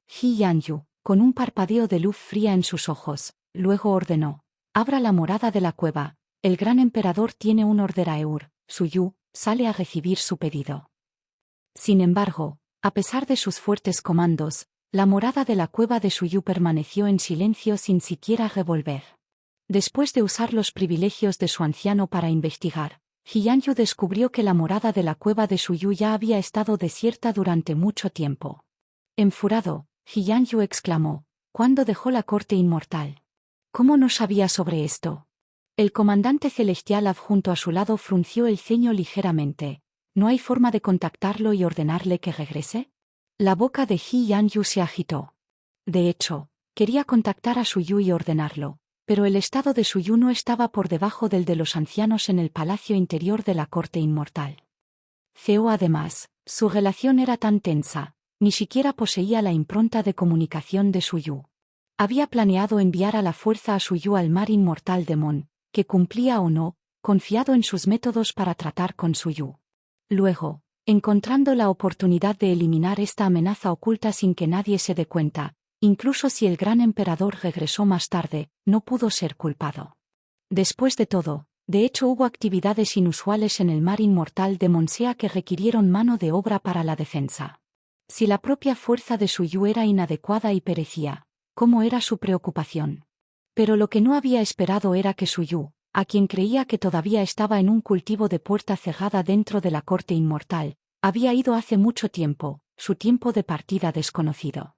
Ji Yanyu, con un parpadeo de luz fría en sus ojos, luego ordenó: «Abra la morada de la cueva, El gran emperador tiene un orden a Eur, Suyu, sale a recibir su pedido. Sin embargo, a pesar de sus fuertes comandos, la morada de la cueva de Suyu permaneció en silencio sin siquiera revolver. Después de usar los privilegios de su anciano para investigar, Jianyu descubrió que la morada de la cueva de Suyu ya había estado desierta durante mucho tiempo. Enfurado, Jianyu exclamó: ¿cuándo dejó la corte inmortal? ¿Cómo no sabía sobre esto? El comandante celestial adjunto a su lado frunció el ceño ligeramente. ¿No hay forma de contactarlo y ordenarle que regrese? La boca de Jianyu se agitó. De hecho, quería contactar a Suyu y ordenarlo, pero el estado de Suyu no estaba por debajo del de los ancianos en el palacio interior de la corte inmortal. Además, su relación era tan tensa, ni siquiera poseía la impronta de comunicación de Suyu. Había planeado enviar a la fuerza a Suyu al mar inmortal de Mon, que cumplía o no, confiado en sus métodos para tratar con Suyu. Luego, encontrando la oportunidad de eliminar esta amenaza oculta sin que nadie se dé cuenta, incluso si el gran emperador regresó más tarde, no pudo ser culpado. Después de todo, de hecho hubo actividades inusuales en el mar inmortal de Monsea que requirieron mano de obra para la defensa. Si la propia fuerza de Suyu era inadecuada y perecía, ¿cómo era su preocupación? Pero lo que no había esperado era que Suyu, a quien creía que todavía estaba en un cultivo de puerta cerrada dentro de la corte inmortal, había ido hace mucho tiempo, su tiempo de partida desconocido.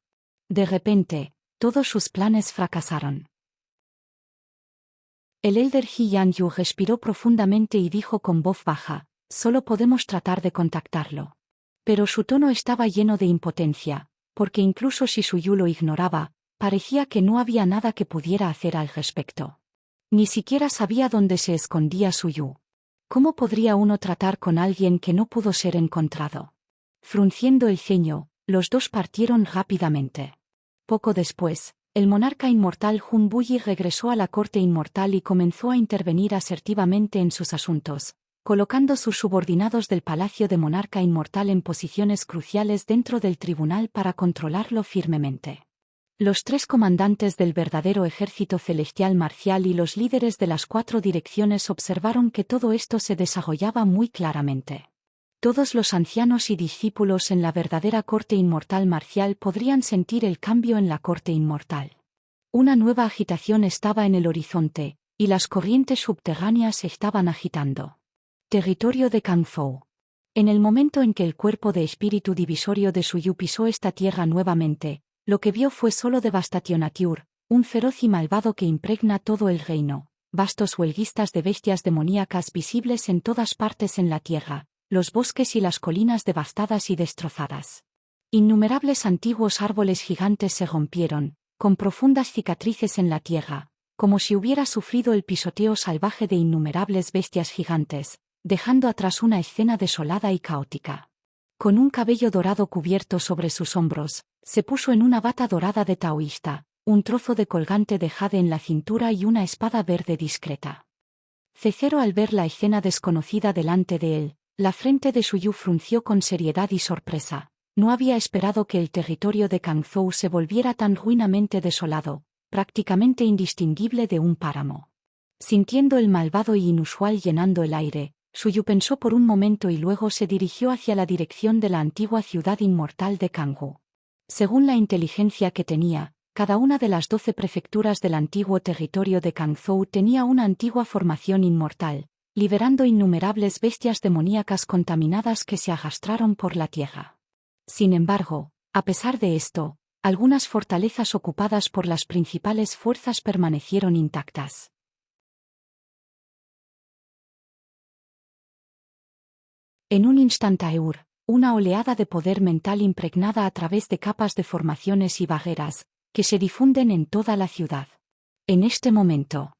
De repente, todos sus planes fracasaron. El elder Jianyu respiró profundamente y dijo con voz baja: solo podemos tratar de contactarlo. Pero su tono estaba lleno de impotencia, porque incluso si Suyu lo ignoraba, parecía que no había nada que pudiera hacer al respecto. Ni siquiera sabía dónde se escondía Suyu. ¿Cómo podría uno tratar con alguien que no pudo ser encontrado? Frunciendo el ceño, los dos partieron rápidamente. Poco después, el monarca inmortal Jun Buyi regresó a la corte inmortal y comenzó a intervenir asertivamente en sus asuntos, colocando sus subordinados del palacio de monarca inmortal en posiciones cruciales dentro del tribunal para controlarlo firmemente. Los tres comandantes del verdadero ejército celestial marcial y los líderes de las 4 direcciones observaron que todo esto se desarrollaba muy claramente. Todos los ancianos y discípulos en la verdadera corte inmortal marcial podrían sentir el cambio en la corte inmortal. Una nueva agitación estaba en el horizonte, y las corrientes subterráneas se estaban agitando. Territorio de Kangzhou. En el momento en que el cuerpo de espíritu divisorio de Suyu pisó esta tierra nuevamente, lo que vio fue solo Devastation Nature, un feroz y malvado que impregna todo el reino, vastos huelguistas de bestias demoníacas visibles en todas partes en la tierra, los bosques y las colinas devastadas y destrozadas. Innumerables antiguos árboles gigantes se rompieron, con profundas cicatrices en la tierra, como si hubiera sufrido el pisoteo salvaje de innumerables bestias gigantes, dejando atrás una escena desolada y caótica. Con un cabello dorado cubierto sobre sus hombros, se puso en una bata dorada de taoísta, un trozo de colgante de jade en la cintura y una espada verde discreta. Cecero, al ver la escena desconocida delante de él, la frente de Suyu frunció con seriedad y sorpresa. No había esperado que el territorio de Kangzhou se volviera tan ruinamente desolado, prácticamente indistinguible de un páramo. Sintiendo el malvado y inusual llenando el aire, Suyu pensó por un momento y luego se dirigió hacia la dirección de la antigua ciudad inmortal de Kangwu. Según la inteligencia que tenía, cada una de las 12 prefecturas del antiguo territorio de Kangzhou tenía una antigua formación inmortal, liberando innumerables bestias demoníacas contaminadas que se arrastraron por la tierra. Sin embargo, a pesar de esto, algunas fortalezas ocupadas por las principales fuerzas permanecieron intactas. En un instante una oleada de poder mental impregnada a través de capas de formaciones y barreras, que se difunden en toda la ciudad. En este momento,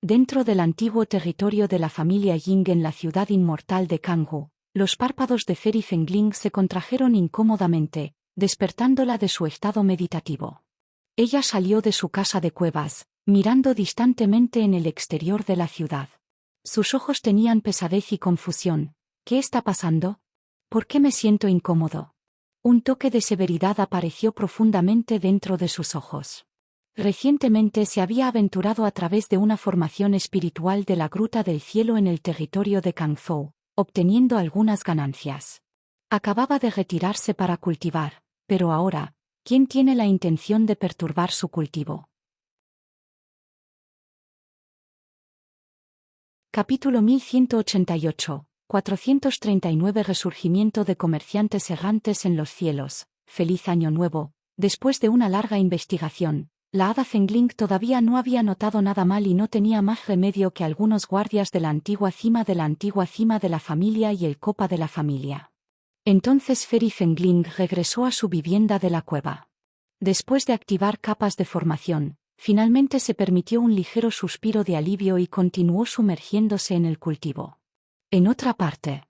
dentro del antiguo territorio de la familia Ying en la ciudad inmortal de Kangwu, los párpados de Feri Fengling se contrajeron incómodamente, despertándola de su estado meditativo. Ella salió de su casa de cuevas, mirando distantemente en el exterior de la ciudad. Sus ojos tenían pesadez y confusión. ¿Qué está pasando? ¿Por qué me siento incómodo? Un toque de severidad apareció profundamente dentro de sus ojos. Recientemente se había aventurado a través de una formación espiritual de la Gruta del Cielo en el territorio de Kangzhou, obteniendo algunas ganancias. Acababa de retirarse para cultivar, pero ahora, ¿quién tiene la intención de perturbar su cultivo? Capítulo 1188, 439 Resurgimiento de comerciantes errantes en los cielos. Feliz Año Nuevo. Después de una larga investigación, la hada Fengling todavía no había notado nada mal y no tenía más remedio que algunos guardias de la antigua cima de la familia y el copa de la familia. Entonces Feri Fengling regresó a su vivienda de la cueva. Después de activar capas de formación, finalmente se permitió un ligero suspiro de alivio y continuó sumergiéndose en el cultivo. En otra parte,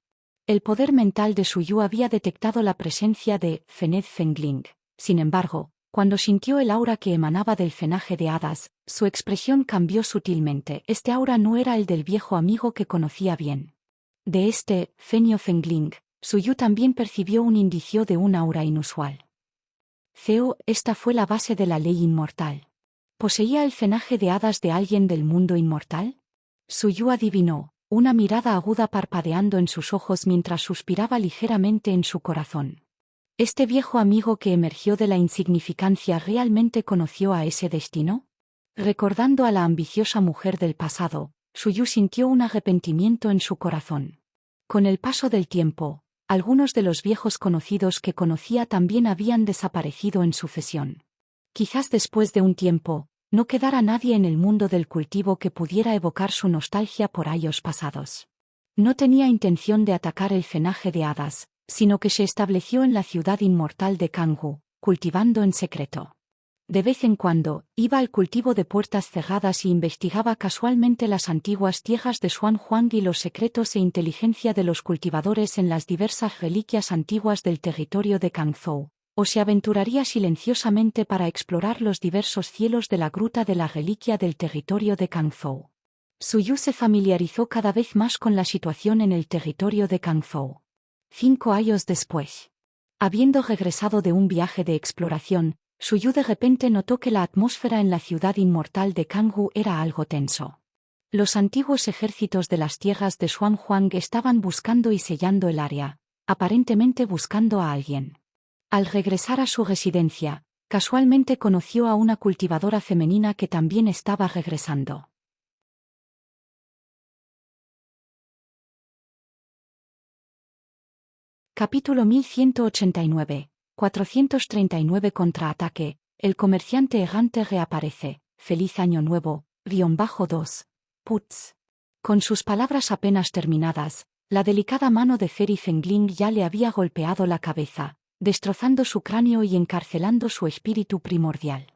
el poder mental de Suyu había detectado la presencia de Fened Fengling. Sin embargo, cuando sintió el aura que emanaba del fenaje de hadas, su expresión cambió sutilmente. Este aura no era el del viejo amigo que conocía bien. De este, Fenio Fengling, Suyu también percibió un indicio de un aura inusual. Esta fue la base de la ley inmortal. ¿Poseía el fenaje de hadas de alguien del mundo inmortal? Suyu adivinó, una mirada aguda parpadeando en sus ojos mientras suspiraba ligeramente en su corazón. ¿Este viejo amigo que emergió de la insignificancia realmente conoció a ese destino? Recordando a la ambiciosa mujer del pasado, Suyu sintió un arrepentimiento en su corazón. Con el paso del tiempo, algunos de los viejos conocidos que conocía también habían desaparecido en sucesión. Quizás después de un tiempo, no quedara nadie en el mundo del cultivo que pudiera evocar su nostalgia por años pasados. No tenía intención de atacar el fenaje de hadas, sino que se estableció en la ciudad inmortal de Kanghu, cultivando en secreto. De vez en cuando, iba al cultivo de puertas cerradas y investigaba casualmente las antiguas tierras de Xuanhuang y los secretos e inteligencia de los cultivadores en las diversas reliquias antiguas del territorio de Kangzhou, o se aventuraría silenciosamente para explorar los diversos cielos de la gruta de la reliquia del territorio de Kangzhou. Suyu se familiarizó cada vez más con la situación en el territorio de Kangzhou. 5 años después. Habiendo regresado de un viaje de exploración, Suyu de repente notó que la atmósfera en la ciudad inmortal de Kanghu era algo tenso. Los antiguos ejércitos de las tierras de Xuanhuang estaban buscando y sellando el área, aparentemente buscando a alguien. Al regresar a su residencia, casualmente conoció a una cultivadora femenina que también estaba regresando. Capítulo 1189. 439 Contraataque. El comerciante errante reaparece. Feliz Año Nuevo. _2. Putz. Con sus palabras apenas terminadas, la delicada mano de Feri Fengling ya le había golpeado la cabeza, destrozando su cráneo y encarcelando su espíritu primordial.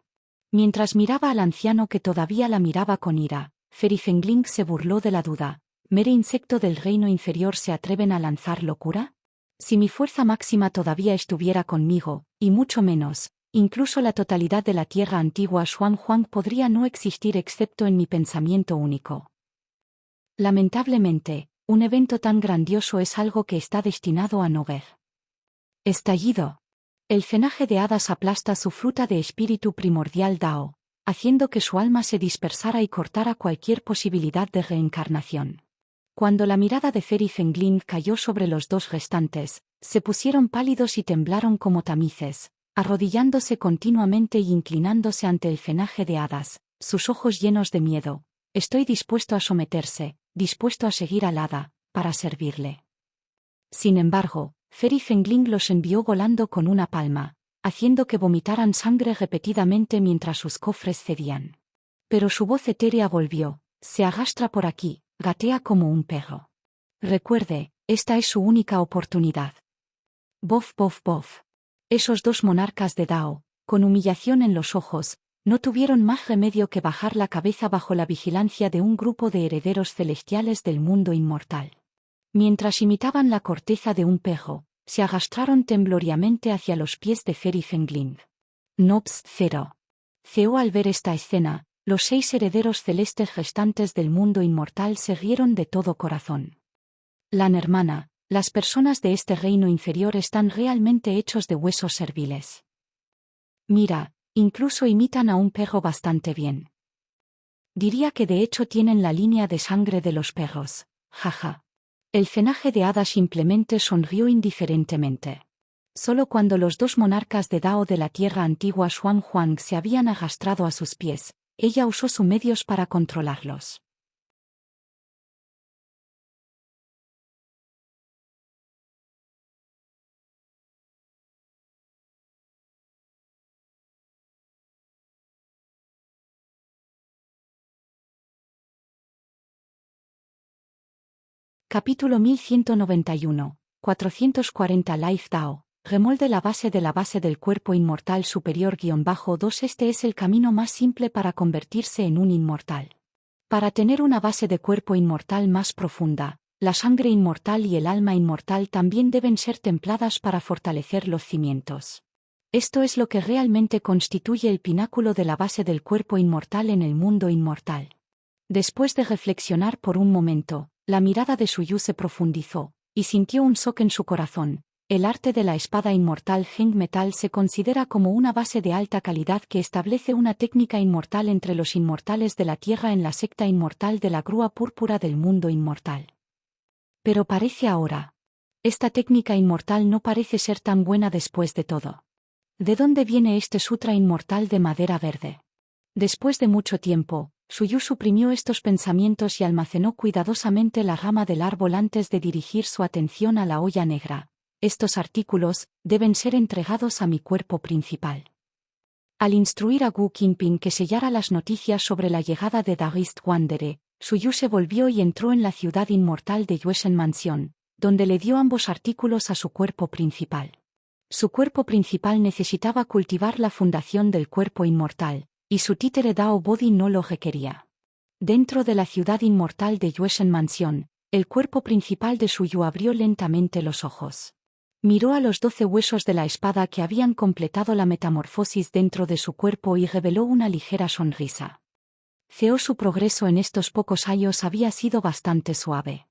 Mientras miraba al anciano que todavía la miraba con ira, Feri Fengling se burló de la duda. ¿Mere insecto del reino inferior se atreven a lanzar locura? Si mi fuerza máxima todavía estuviera conmigo, y mucho menos, incluso la totalidad de la tierra antigua Xuanhuang podría no existir excepto en mi pensamiento único. Lamentablemente, un evento tan grandioso es algo que está destinado a no ver. Estallido. El fenaje de hadas aplasta su fruta de espíritu primordial Dao, haciendo que su alma se dispersara y cortara cualquier posibilidad de reencarnación. Cuando la mirada de Feri Fengling cayó sobre los dos restantes, se pusieron pálidos y temblaron como tamices, arrodillándose continuamente y inclinándose ante el fenaje de hadas, sus ojos llenos de miedo. Estoy dispuesto a someterse, dispuesto a seguir al hada, para servirle. Sin embargo, Feri Fengling los envió volando con una palma, haciendo que vomitaran sangre repetidamente mientras sus cofres cedían. Pero su voz etérea volvió, se arrastra por aquí. Gatea como un perro. Recuerde, esta es su única oportunidad. Bof, bof, bof. Esos dos monarcas de Dao, con humillación en los ojos, no tuvieron más remedio que bajar la cabeza bajo la vigilancia de un grupo de herederos celestiales del mundo inmortal. Mientras imitaban la corteza de un perro, se arrastraron tembloriamente hacia los pies de Feri Fengling. Nobs 0. Ceo al ver esta escena, los 6 herederos celestes restantes del mundo inmortal se rieron de todo corazón. Lan hermana, las personas de este reino inferior están realmente hechos de huesos serviles. Mira, Incluso imitan a un perro bastante bien. Diría que de hecho tienen la línea de sangre de los perros. Jaja. El cenaje de Ada simplemente sonrió indiferentemente. Solo cuando los dos monarcas de Dao de la tierra antigua Xuan Huang se habían arrastrado a sus pies, ella usó sus medios para controlarlos. Capítulo 1191. 440 Life Dao. Remolde la base de la base del cuerpo inmortal superior-2. Este es el camino más simple para convertirse en un inmortal. Para tener una base de cuerpo inmortal más profunda, la sangre inmortal y el alma inmortal también deben ser templadas para fortalecer los cimientos. Esto es lo que realmente constituye el pináculo de la base del cuerpo inmortal en el mundo inmortal. Después de reflexionar por un momento, la mirada de Suyu se profundizó, y sintió un shock en su corazón. El arte de la espada inmortal Heng Metal se considera como una base de alta calidad que establece una técnica inmortal entre los inmortales de la Tierra en la secta inmortal de la grúa púrpura del mundo inmortal. Pero parece ahora. Esta técnica inmortal no parece ser tan buena después de todo. ¿De dónde viene este sutra inmortal de madera verde? Después de mucho tiempo, Suyu suprimió estos pensamientos y almacenó cuidadosamente la rama del árbol antes de dirigir su atención a la olla negra. Estos artículos deben ser entregados a mi cuerpo principal. Al instruir a Wu Qingping que sellara las noticias sobre la llegada de Darist Wanderer, Suyu se volvió y entró en la ciudad inmortal de Yueshen Mansion, donde le dio ambos artículos a su cuerpo principal. Su cuerpo principal necesitaba cultivar la fundación del cuerpo inmortal, y su títere Dao Body no lo requería. Dentro de la ciudad inmortal de Yueshen Mansion, el cuerpo principal de Suyu abrió lentamente los ojos. Miró a los 12 huesos de la espada que habían completado la metamorfosis dentro de su cuerpo y reveló una ligera sonrisa. Su progreso en estos pocos años había sido bastante suave.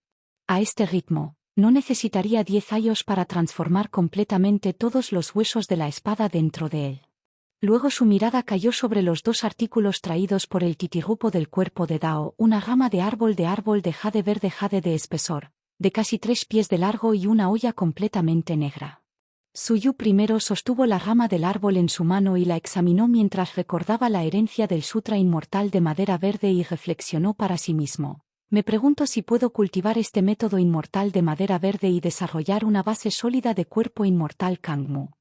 A este ritmo, no necesitaría 10 años para transformar completamente todos los huesos de la espada dentro de él. Luego su mirada cayó sobre los dos artículos traídos por el titirupo del cuerpo de Dao, una rama de árbol de jade verde jade de espesor, de casi 3 pies de largo y una olla completamente negra. Suyu primero sostuvo la rama del árbol en su mano y la examinó mientras recordaba la herencia del sutra inmortal de madera verde y reflexionó para sí mismo. Me pregunto si puedo cultivar este método inmortal de madera verde y desarrollar una base sólida de cuerpo inmortal Kangmu.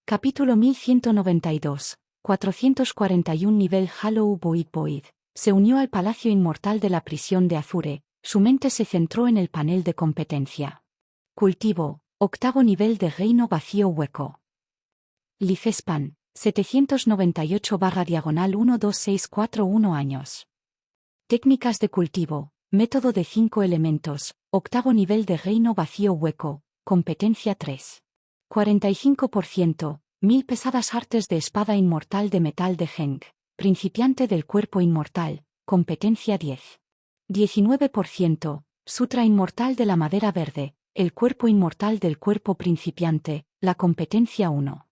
Capítulo 1192. 441 Nivel Hollow Void Void. Se unió al palacio inmortal de la prisión de Azure. Su mente se centró en el panel de competencia. Cultivo. Octavo nivel de reino vacío hueco. Lifespan. 798/12641 años. Técnicas de cultivo. Método de 5 elementos. Octavo nivel de reino vacío hueco. Competencia 3. 45%. 1000 pesadas artes de espada inmortal de metal de Heng. Principiante del cuerpo inmortal. Competencia 10. 19%. Sutra inmortal de la madera verde. El cuerpo inmortal del cuerpo principiante. La competencia 1.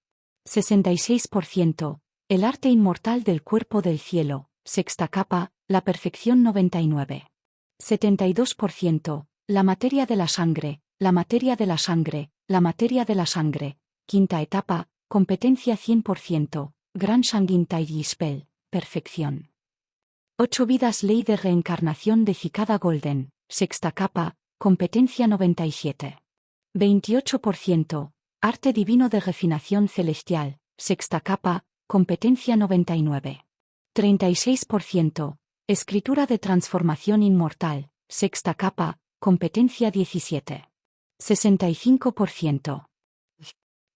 66%. El arte inmortal del cuerpo del cielo. Sexta capa. La perfección 99. 72%. La materia de la sangre. La materia de la sangre. La materia de la sangre. Quinta etapa. Competencia 100%. Gran Sanguintai Spell. Perfección. 8 vidas ley de reencarnación de Cicada Golden. Sexta capa. Competencia 97. 28%. Arte divino de refinación celestial. Sexta capa. Competencia 99. 36%. Escritura de transformación inmortal. Sexta capa. Competencia 17. 65%.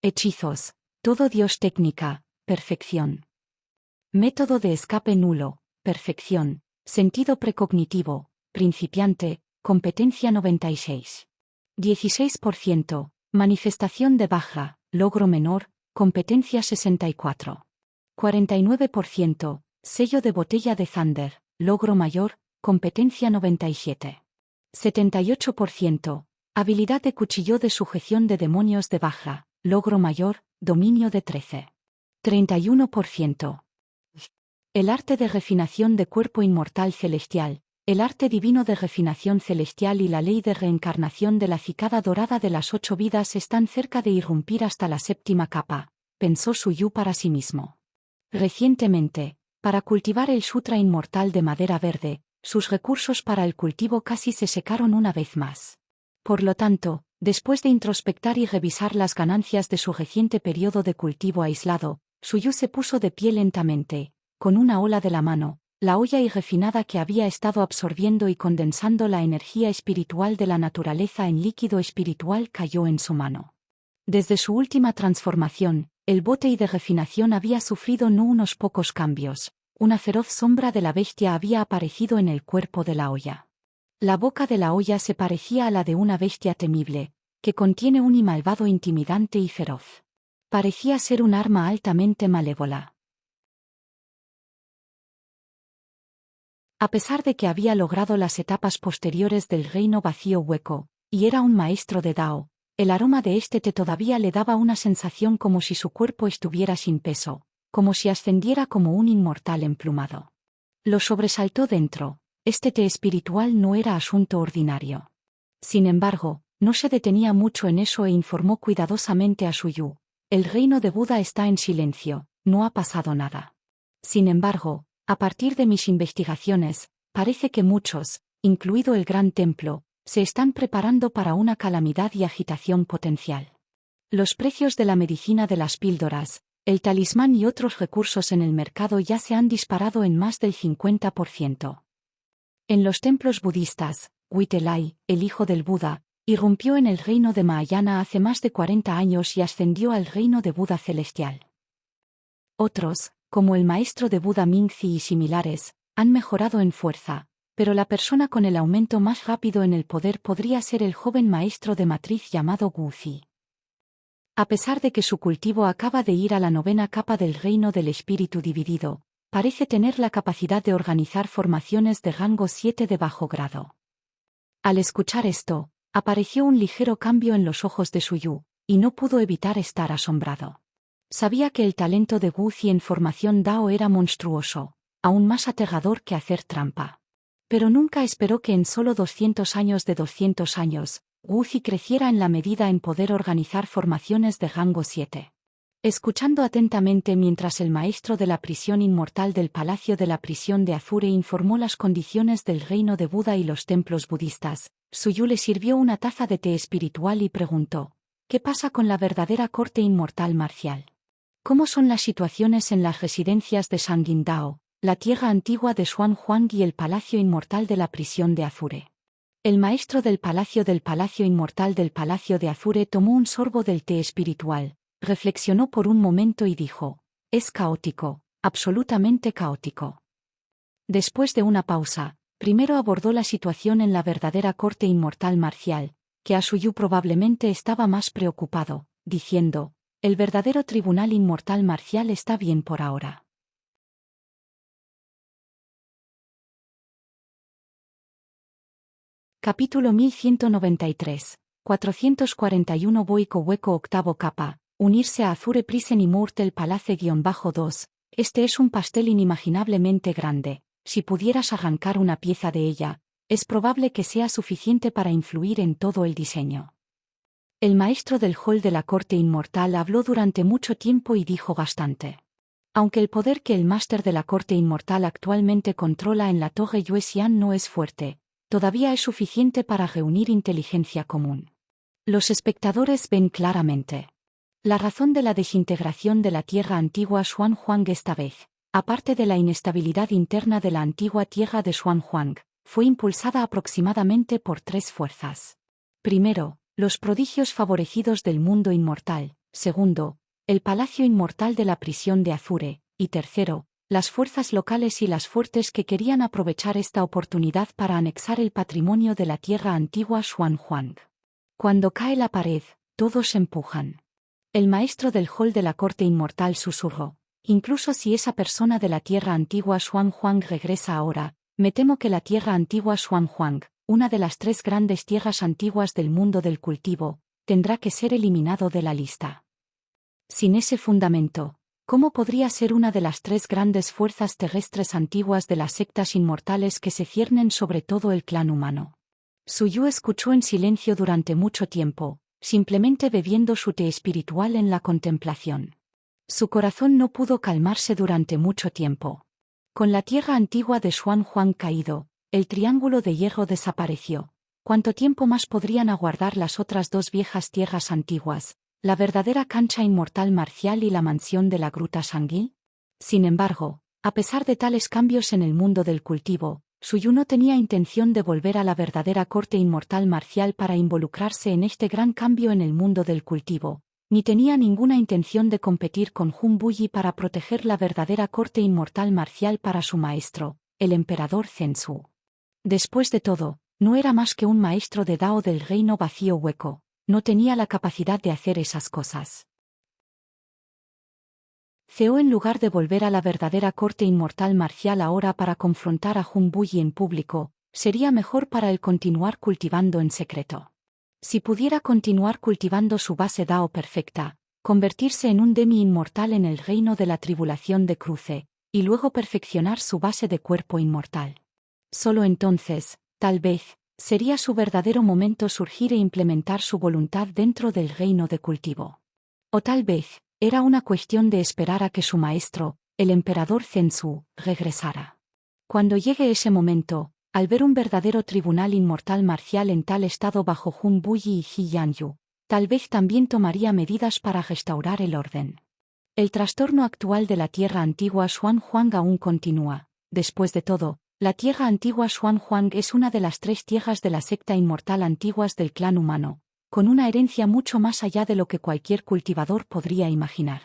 Hechizos. Todo Dios técnica. Perfección. Método de escape nulo. Perfección. Sentido precognitivo. Principiante. Competencia 96. 16%. Manifestación de baja. Logro menor. Competencia 64. 49%. Sello de botella de Thunder. Logro mayor. competencia 97. 78%, habilidad de cuchillo de sujeción de demonios de Vajra, logro mayor, dominio de 13. 31%. El arte de refinación de cuerpo inmortal celestial, el arte divino de refinación celestial y la ley de reencarnación de la cicada dorada de las 8 vidas están cerca de irrumpir hasta la 7ª capa, pensó Suyu para sí mismo. Recientemente, para cultivar el sutra inmortal de madera verde, sus recursos para el cultivo casi se secaron una vez más. Por lo tanto, después de introspectar y revisar las ganancias de su reciente periodo de cultivo aislado, Suyu se puso de pie lentamente, con una ola de la mano, la olla irrefinada que había estado absorbiendo y condensando la energía espiritual de la naturaleza en líquido espiritual cayó en su mano. Desde su última transformación, el bote de refinación había sufrido no unos pocos cambios. Una feroz sombra de la bestia había aparecido en el cuerpo de la olla. La boca de la olla se parecía a la de una bestia temible, que contiene un malvado intimidante y feroz. Parecía ser un arma altamente malévola. A pesar de que había logrado las etapas posteriores del reino vacío hueco, y era un maestro de Dao, el aroma de este té todavía le daba una sensación como si su cuerpo estuviera sin peso, como si ascendiera como un inmortal emplumado. Lo sobresaltó dentro, este té espiritual no era asunto ordinario. Sin embargo, no se detenía mucho en eso e informó cuidadosamente a Suyu: el reino de Buda está en silencio, no ha pasado nada. Sin embargo, a partir de mis investigaciones, parece que muchos, incluido el Gran Templo, se están preparando para una calamidad y agitación potencial. Los precios de la medicina de las píldoras, el talismán y otros recursos en el mercado ya se han disparado en más del 50%. En los templos budistas, Huitelai, el hijo del Buda, irrumpió en el reino de Mahayana hace más de 40 años y ascendió al reino de Buda celestial. Otros, como el maestro de Buda Mingzi y similares, han mejorado en fuerza, pero la persona con el aumento más rápido en el poder podría ser el joven maestro de matriz llamado Guzi. A pesar de que su cultivo acaba de ir a la 9ª capa del reino del espíritu dividido, parece tener la capacidad de organizar formaciones de rango 7 de bajo grado. Al escuchar esto, apareció un ligero cambio en los ojos de Suyu, y no pudo evitar estar asombrado. Sabía que el talento de Guzi en formación Dao era monstruoso, aún más aterrador que hacer trampa. Pero nunca esperó que en solo 200 años de 200 años, Guzi creciera en la medida en poder organizar formaciones de rango 7. Escuchando atentamente mientras el maestro de la prisión inmortal del Palacio de la Prisión de Azure informó las condiciones del reino de Buda y los templos budistas, Suyu le sirvió una taza de té espiritual y preguntó: ¿qué pasa con la verdadera corte inmortal marcial? ¿Cómo son las situaciones en las residencias de Shangqingdao, la tierra antigua de Xuanhuang y el Palacio Inmortal de la Prisión de Azure? El maestro del Palacio Inmortal del Palacio de Azure tomó un sorbo del té espiritual, reflexionó por un momento y dijo: es caótico, absolutamente caótico. Después de una pausa, primero abordó la situación en la verdadera corte inmortal marcial, que a Suyu probablemente estaba más preocupado, diciendo: el verdadero tribunal inmortal marcial está bien por ahora. Capítulo 1193. 441 Boiko Hueco octavo capa. Unirse a Azure Prison Immortal Palace-2. Este es un pastel inimaginablemente grande. Si pudieras arrancar una pieza de ella, es probable que sea suficiente para influir en todo el diseño. El maestro del hall de la corte inmortal habló durante mucho tiempo y dijo bastante. Aunque el poder que el máster de la corte inmortal actualmente controla en la torre Yuesian no es fuerte, todavía es suficiente para reunir inteligencia común. Los espectadores ven claramente la razón de la desintegración de la tierra antigua Xuanhuang esta vez, aparte de la inestabilidad interna de la antigua tierra de Xuanhuang, fue impulsada aproximadamente por 3 fuerzas. Primero, los prodigios favorecidos del mundo inmortal. Segundo, el palacio inmortal de la prisión de Azure. Y tercero, las fuerzas locales y las fuertes que querían aprovechar esta oportunidad para anexar el patrimonio de la tierra antigua Xuanhuang. Cuando cae la pared, todos empujan. El maestro del hall de la corte inmortal susurró: incluso si esa persona de la tierra antigua Xuanhuang regresa ahora, Me temo que la tierra antigua Xuanhuang, una de las 3 grandes tierras antiguas del mundo del cultivo, tendrá que ser eliminado de la lista. Sin ese fundamento, ¿cómo podría ser una de las 3 grandes fuerzas terrestres antiguas de las sectas inmortales que se ciernen sobre todo el clan humano? Suyu escuchó en silencio durante mucho tiempo, simplemente bebiendo su té espiritual en la contemplación. Su corazón no pudo calmarse durante mucho tiempo. Con la tierra antigua de Xuanhuang caído, el triángulo de hierro desapareció. ¿Cuánto tiempo más podrían aguardar las otras 2 viejas tierras antiguas, la verdadera cancha inmortal marcial y la mansión de la gruta Shangyi? Sin embargo, a pesar de tales cambios en el mundo del cultivo, Suyu no tenía intención de volver a la verdadera corte inmortal marcial para involucrarse en este gran cambio en el mundo del cultivo, ni tenía ninguna intención de competir con Jun Buyi para proteger la verdadera corte inmortal marcial para su maestro, el emperador Zhensu. Después de todo, no era más que un maestro de Dao del reino vacío hueco, no tenía la capacidad de hacer esas cosas. Zhou, en lugar de volver a la verdadera corte inmortal marcial ahora para confrontar a Jun Buyi en público, sería mejor para él continuar cultivando en secreto. Si pudiera continuar cultivando su base Dao perfecta, convertirse en un demi inmortal en el reino de la tribulación de cruce, y luego perfeccionar su base de cuerpo inmortal. Solo entonces, tal vez, sería su verdadero momento surgir e implementar su voluntad dentro del reino de cultivo. O tal vez, era una cuestión de esperar a que su maestro, el emperador Zhensu, regresara. Cuando llegue ese momento, al ver un verdadero tribunal inmortal marcial en tal estado bajo Jun Buyi y Ji Yanyu, tal vez también tomaría medidas para restaurar el orden. El trastorno actual de la tierra antigua Xuanhuang aún continúa. Después de todo, la tierra antigua Xuanhuang es una de las 3 tierras de la secta inmortal antiguas del clan humano, con una herencia mucho más allá de lo que cualquier cultivador podría imaginar.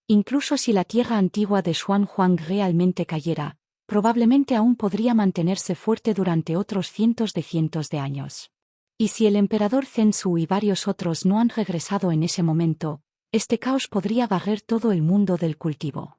Incluso si la tierra antigua de Xuanhuang realmente cayera, probablemente aún podría mantenerse fuerte durante otros cientos de años. Y si el emperador Zhensu y varios otros no han regresado en ese momento, este caos podría barrer todo el mundo del cultivo.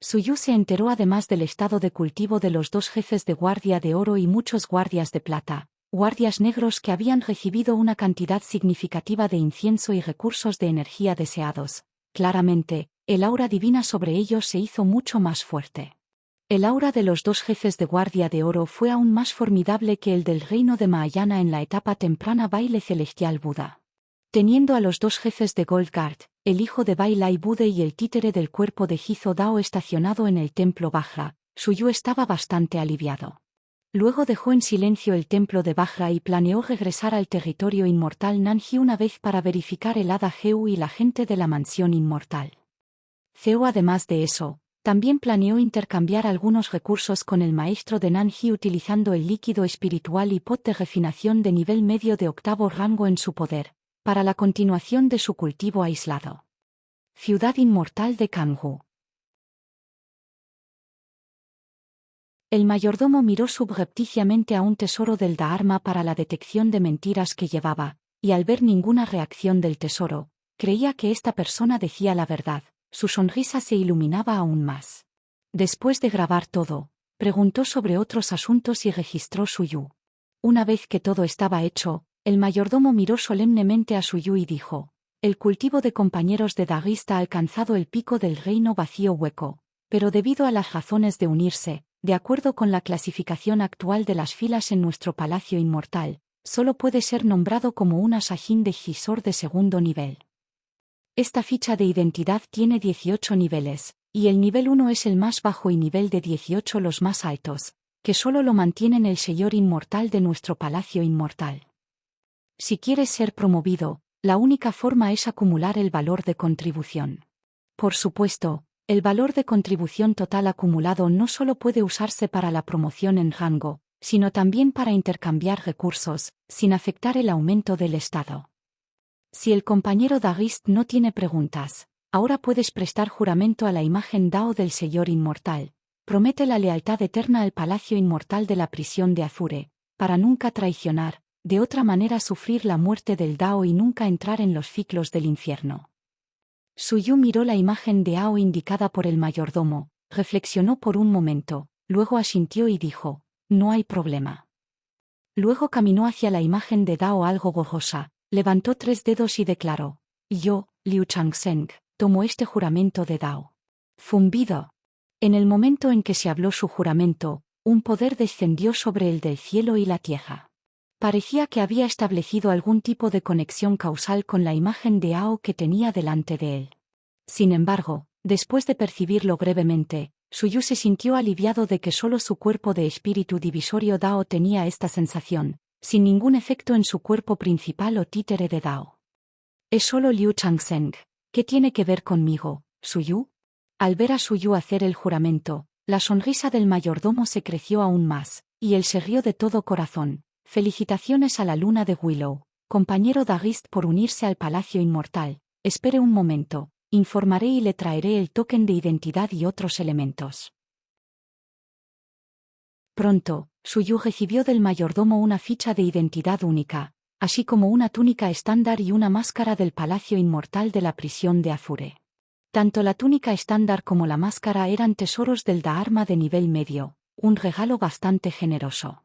Suyu se enteró además del estado de cultivo de los 2 jefes de guardia de oro y muchos guardias de plata, guardias negros que habían recibido una cantidad significativa de incienso y recursos de energía deseados. Claramente, el aura divina sobre ellos se hizo mucho más fuerte. El aura de los 2 jefes de guardia de oro fue aún más formidable que el del reino de Mahayana en la etapa temprana baile celestial Buda. Teniendo a los 2 jefes de Gold Guard, el hijo de Bai Lai Bude y el títere del cuerpo de Jizo Dao estacionado en el templo Vajra, Suyu estaba bastante aliviado. Luego dejó en silencio el templo de Vajra y planeó regresar al territorio inmortal Nanji una vez para verificar el hada Heu y la gente de la mansión inmortal. Zhou, además de eso, también planeó intercambiar algunos recursos con el maestro de Nanji utilizando el líquido espiritual y pot de refinación de nivel medio de 8º rango en su poder, para la continuación de su cultivo aislado. Ciudad inmortal de Kanghu. El mayordomo miró subrepticiamente a un tesoro del Dharma para la detección de mentiras que llevaba, y al ver ninguna reacción del tesoro, creía que esta persona decía la verdad. Su sonrisa se iluminaba aún más. Después de grabar todo, preguntó sobre otros asuntos y registró Suyu. Una vez que todo estaba hecho, el mayordomo miró solemnemente a Suyu y dijo: el cultivo de compañeros de Dagista ha alcanzado el pico del reino vacío hueco, pero debido a las razones de unirse, de acuerdo con la clasificación actual de las filas en nuestro palacio inmortal, solo puede ser nombrado como una Sajin de Gisor de 2º nivel. Esta ficha de identidad tiene 18 niveles, y el nivel 1 es el más bajo y nivel de 18 los más altos, que solo lo mantienen el Señor inmortal de nuestro palacio inmortal. Si quieres ser promovido, la única forma es acumular el valor de contribución. Por supuesto, el valor de contribución total acumulado no solo puede usarse para la promoción en rango, sino también para intercambiar recursos, sin afectar el aumento del estado. Si el compañero Dagist no tiene preguntas, ahora puedes prestar juramento a la imagen Dao del Señor inmortal. Promete la lealtad eterna al palacio inmortal de la prisión de Azure, para nunca traicionar, de otra manera sufrir la muerte del Dao y nunca entrar en los ciclos del infierno. Suyu miró la imagen de Dao indicada por el mayordomo, reflexionó por un momento, luego asintió y dijo: no hay problema. Luego caminó hacia la imagen de Dao algo gozosa, levantó 3 dedos y declaró: yo, Liu Changsheng, tomo este juramento de Dao. Zumbido. En el momento en que se habló su juramento, un poder descendió sobre el del cielo y la tierra. Parecía que había establecido algún tipo de conexión causal con la imagen de Ao que tenía delante de él. Sin embargo, después de percibirlo brevemente, Suyu se sintió aliviado de que solo su cuerpo de espíritu divisorio Dao tenía esta sensación, sin ningún efecto en su cuerpo principal o títere de Dao. Es solo Liu Changsheng. ¿Qué tiene que ver conmigo, Suyu? Al ver a Suyu hacer el juramento, la sonrisa del mayordomo se creció aún más, y él se rió de todo corazón. Felicitaciones a la luna de Willow, compañero Dagist, por unirse al Palacio Inmortal. Espere un momento, informaré y le traeré el token de identidad y otros elementos. Pronto, Suyu recibió del mayordomo una ficha de identidad única, así como una túnica estándar y una máscara del Palacio Inmortal de la prisión de Azure. Tanto la túnica estándar como la máscara eran tesoros del Dharma de nivel medio, un regalo bastante generoso.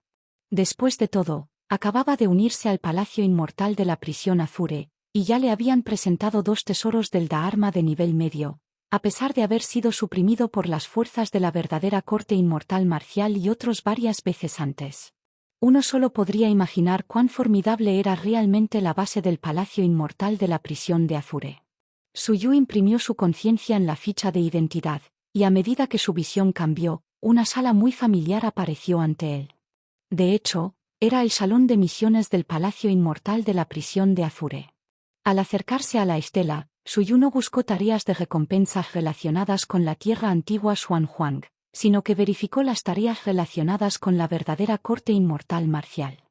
Después de todo, acababa de unirse al Palacio Inmortal de la prisión Azure, y ya le habían presentado 2 tesoros del Dharma de nivel medio, a pesar de haber sido suprimido por las fuerzas de la verdadera corte inmortal marcial y otros varias veces antes. Uno solo podría imaginar cuán formidable era realmente la base del Palacio Inmortal de la prisión de Azure. Suyu imprimió su conciencia en la ficha de identidad, y a medida que su visión cambió, una sala muy familiar apareció ante él. De hecho, era el salón de misiones del Palacio Inmortal de la prisión de Azure. Al acercarse a la estela, Suyu no buscó tareas de recompensas relacionadas con la tierra antigua Xuanhuang, sino que verificó las tareas relacionadas con la verdadera corte inmortal marcial.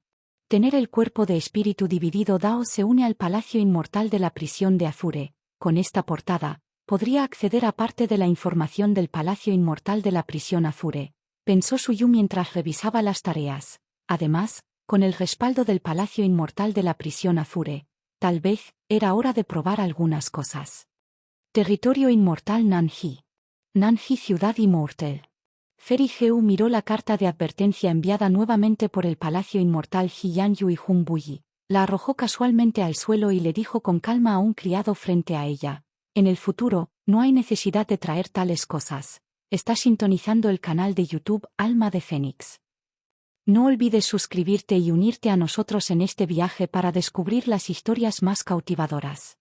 Tener el cuerpo de espíritu dividido Dao se une al Palacio Inmortal de la prisión de Azure. Con esta portada, podría acceder a parte de la información del Palacio Inmortal de la prisión Azure, pensó Suyu mientras revisaba las tareas. Además, con el respaldo del Palacio Inmortal de la prisión Azure, tal vez era hora de probar algunas cosas. Territorio inmortal Nanji. Nanji, ciudad inmortal. Feri Geu miró la carta de advertencia enviada nuevamente por el Palacio Inmortal Jiyanyu y Junbuyi. La arrojó casualmente al suelo y le dijo con calma a un criado frente a ella: en el futuro, no hay necesidad de traer tales cosas. Está sintonizando el canal de YouTube Alma de Fénix. No olvides suscribirte y unirte a nosotros en este viaje para descubrir las historias más cautivadoras.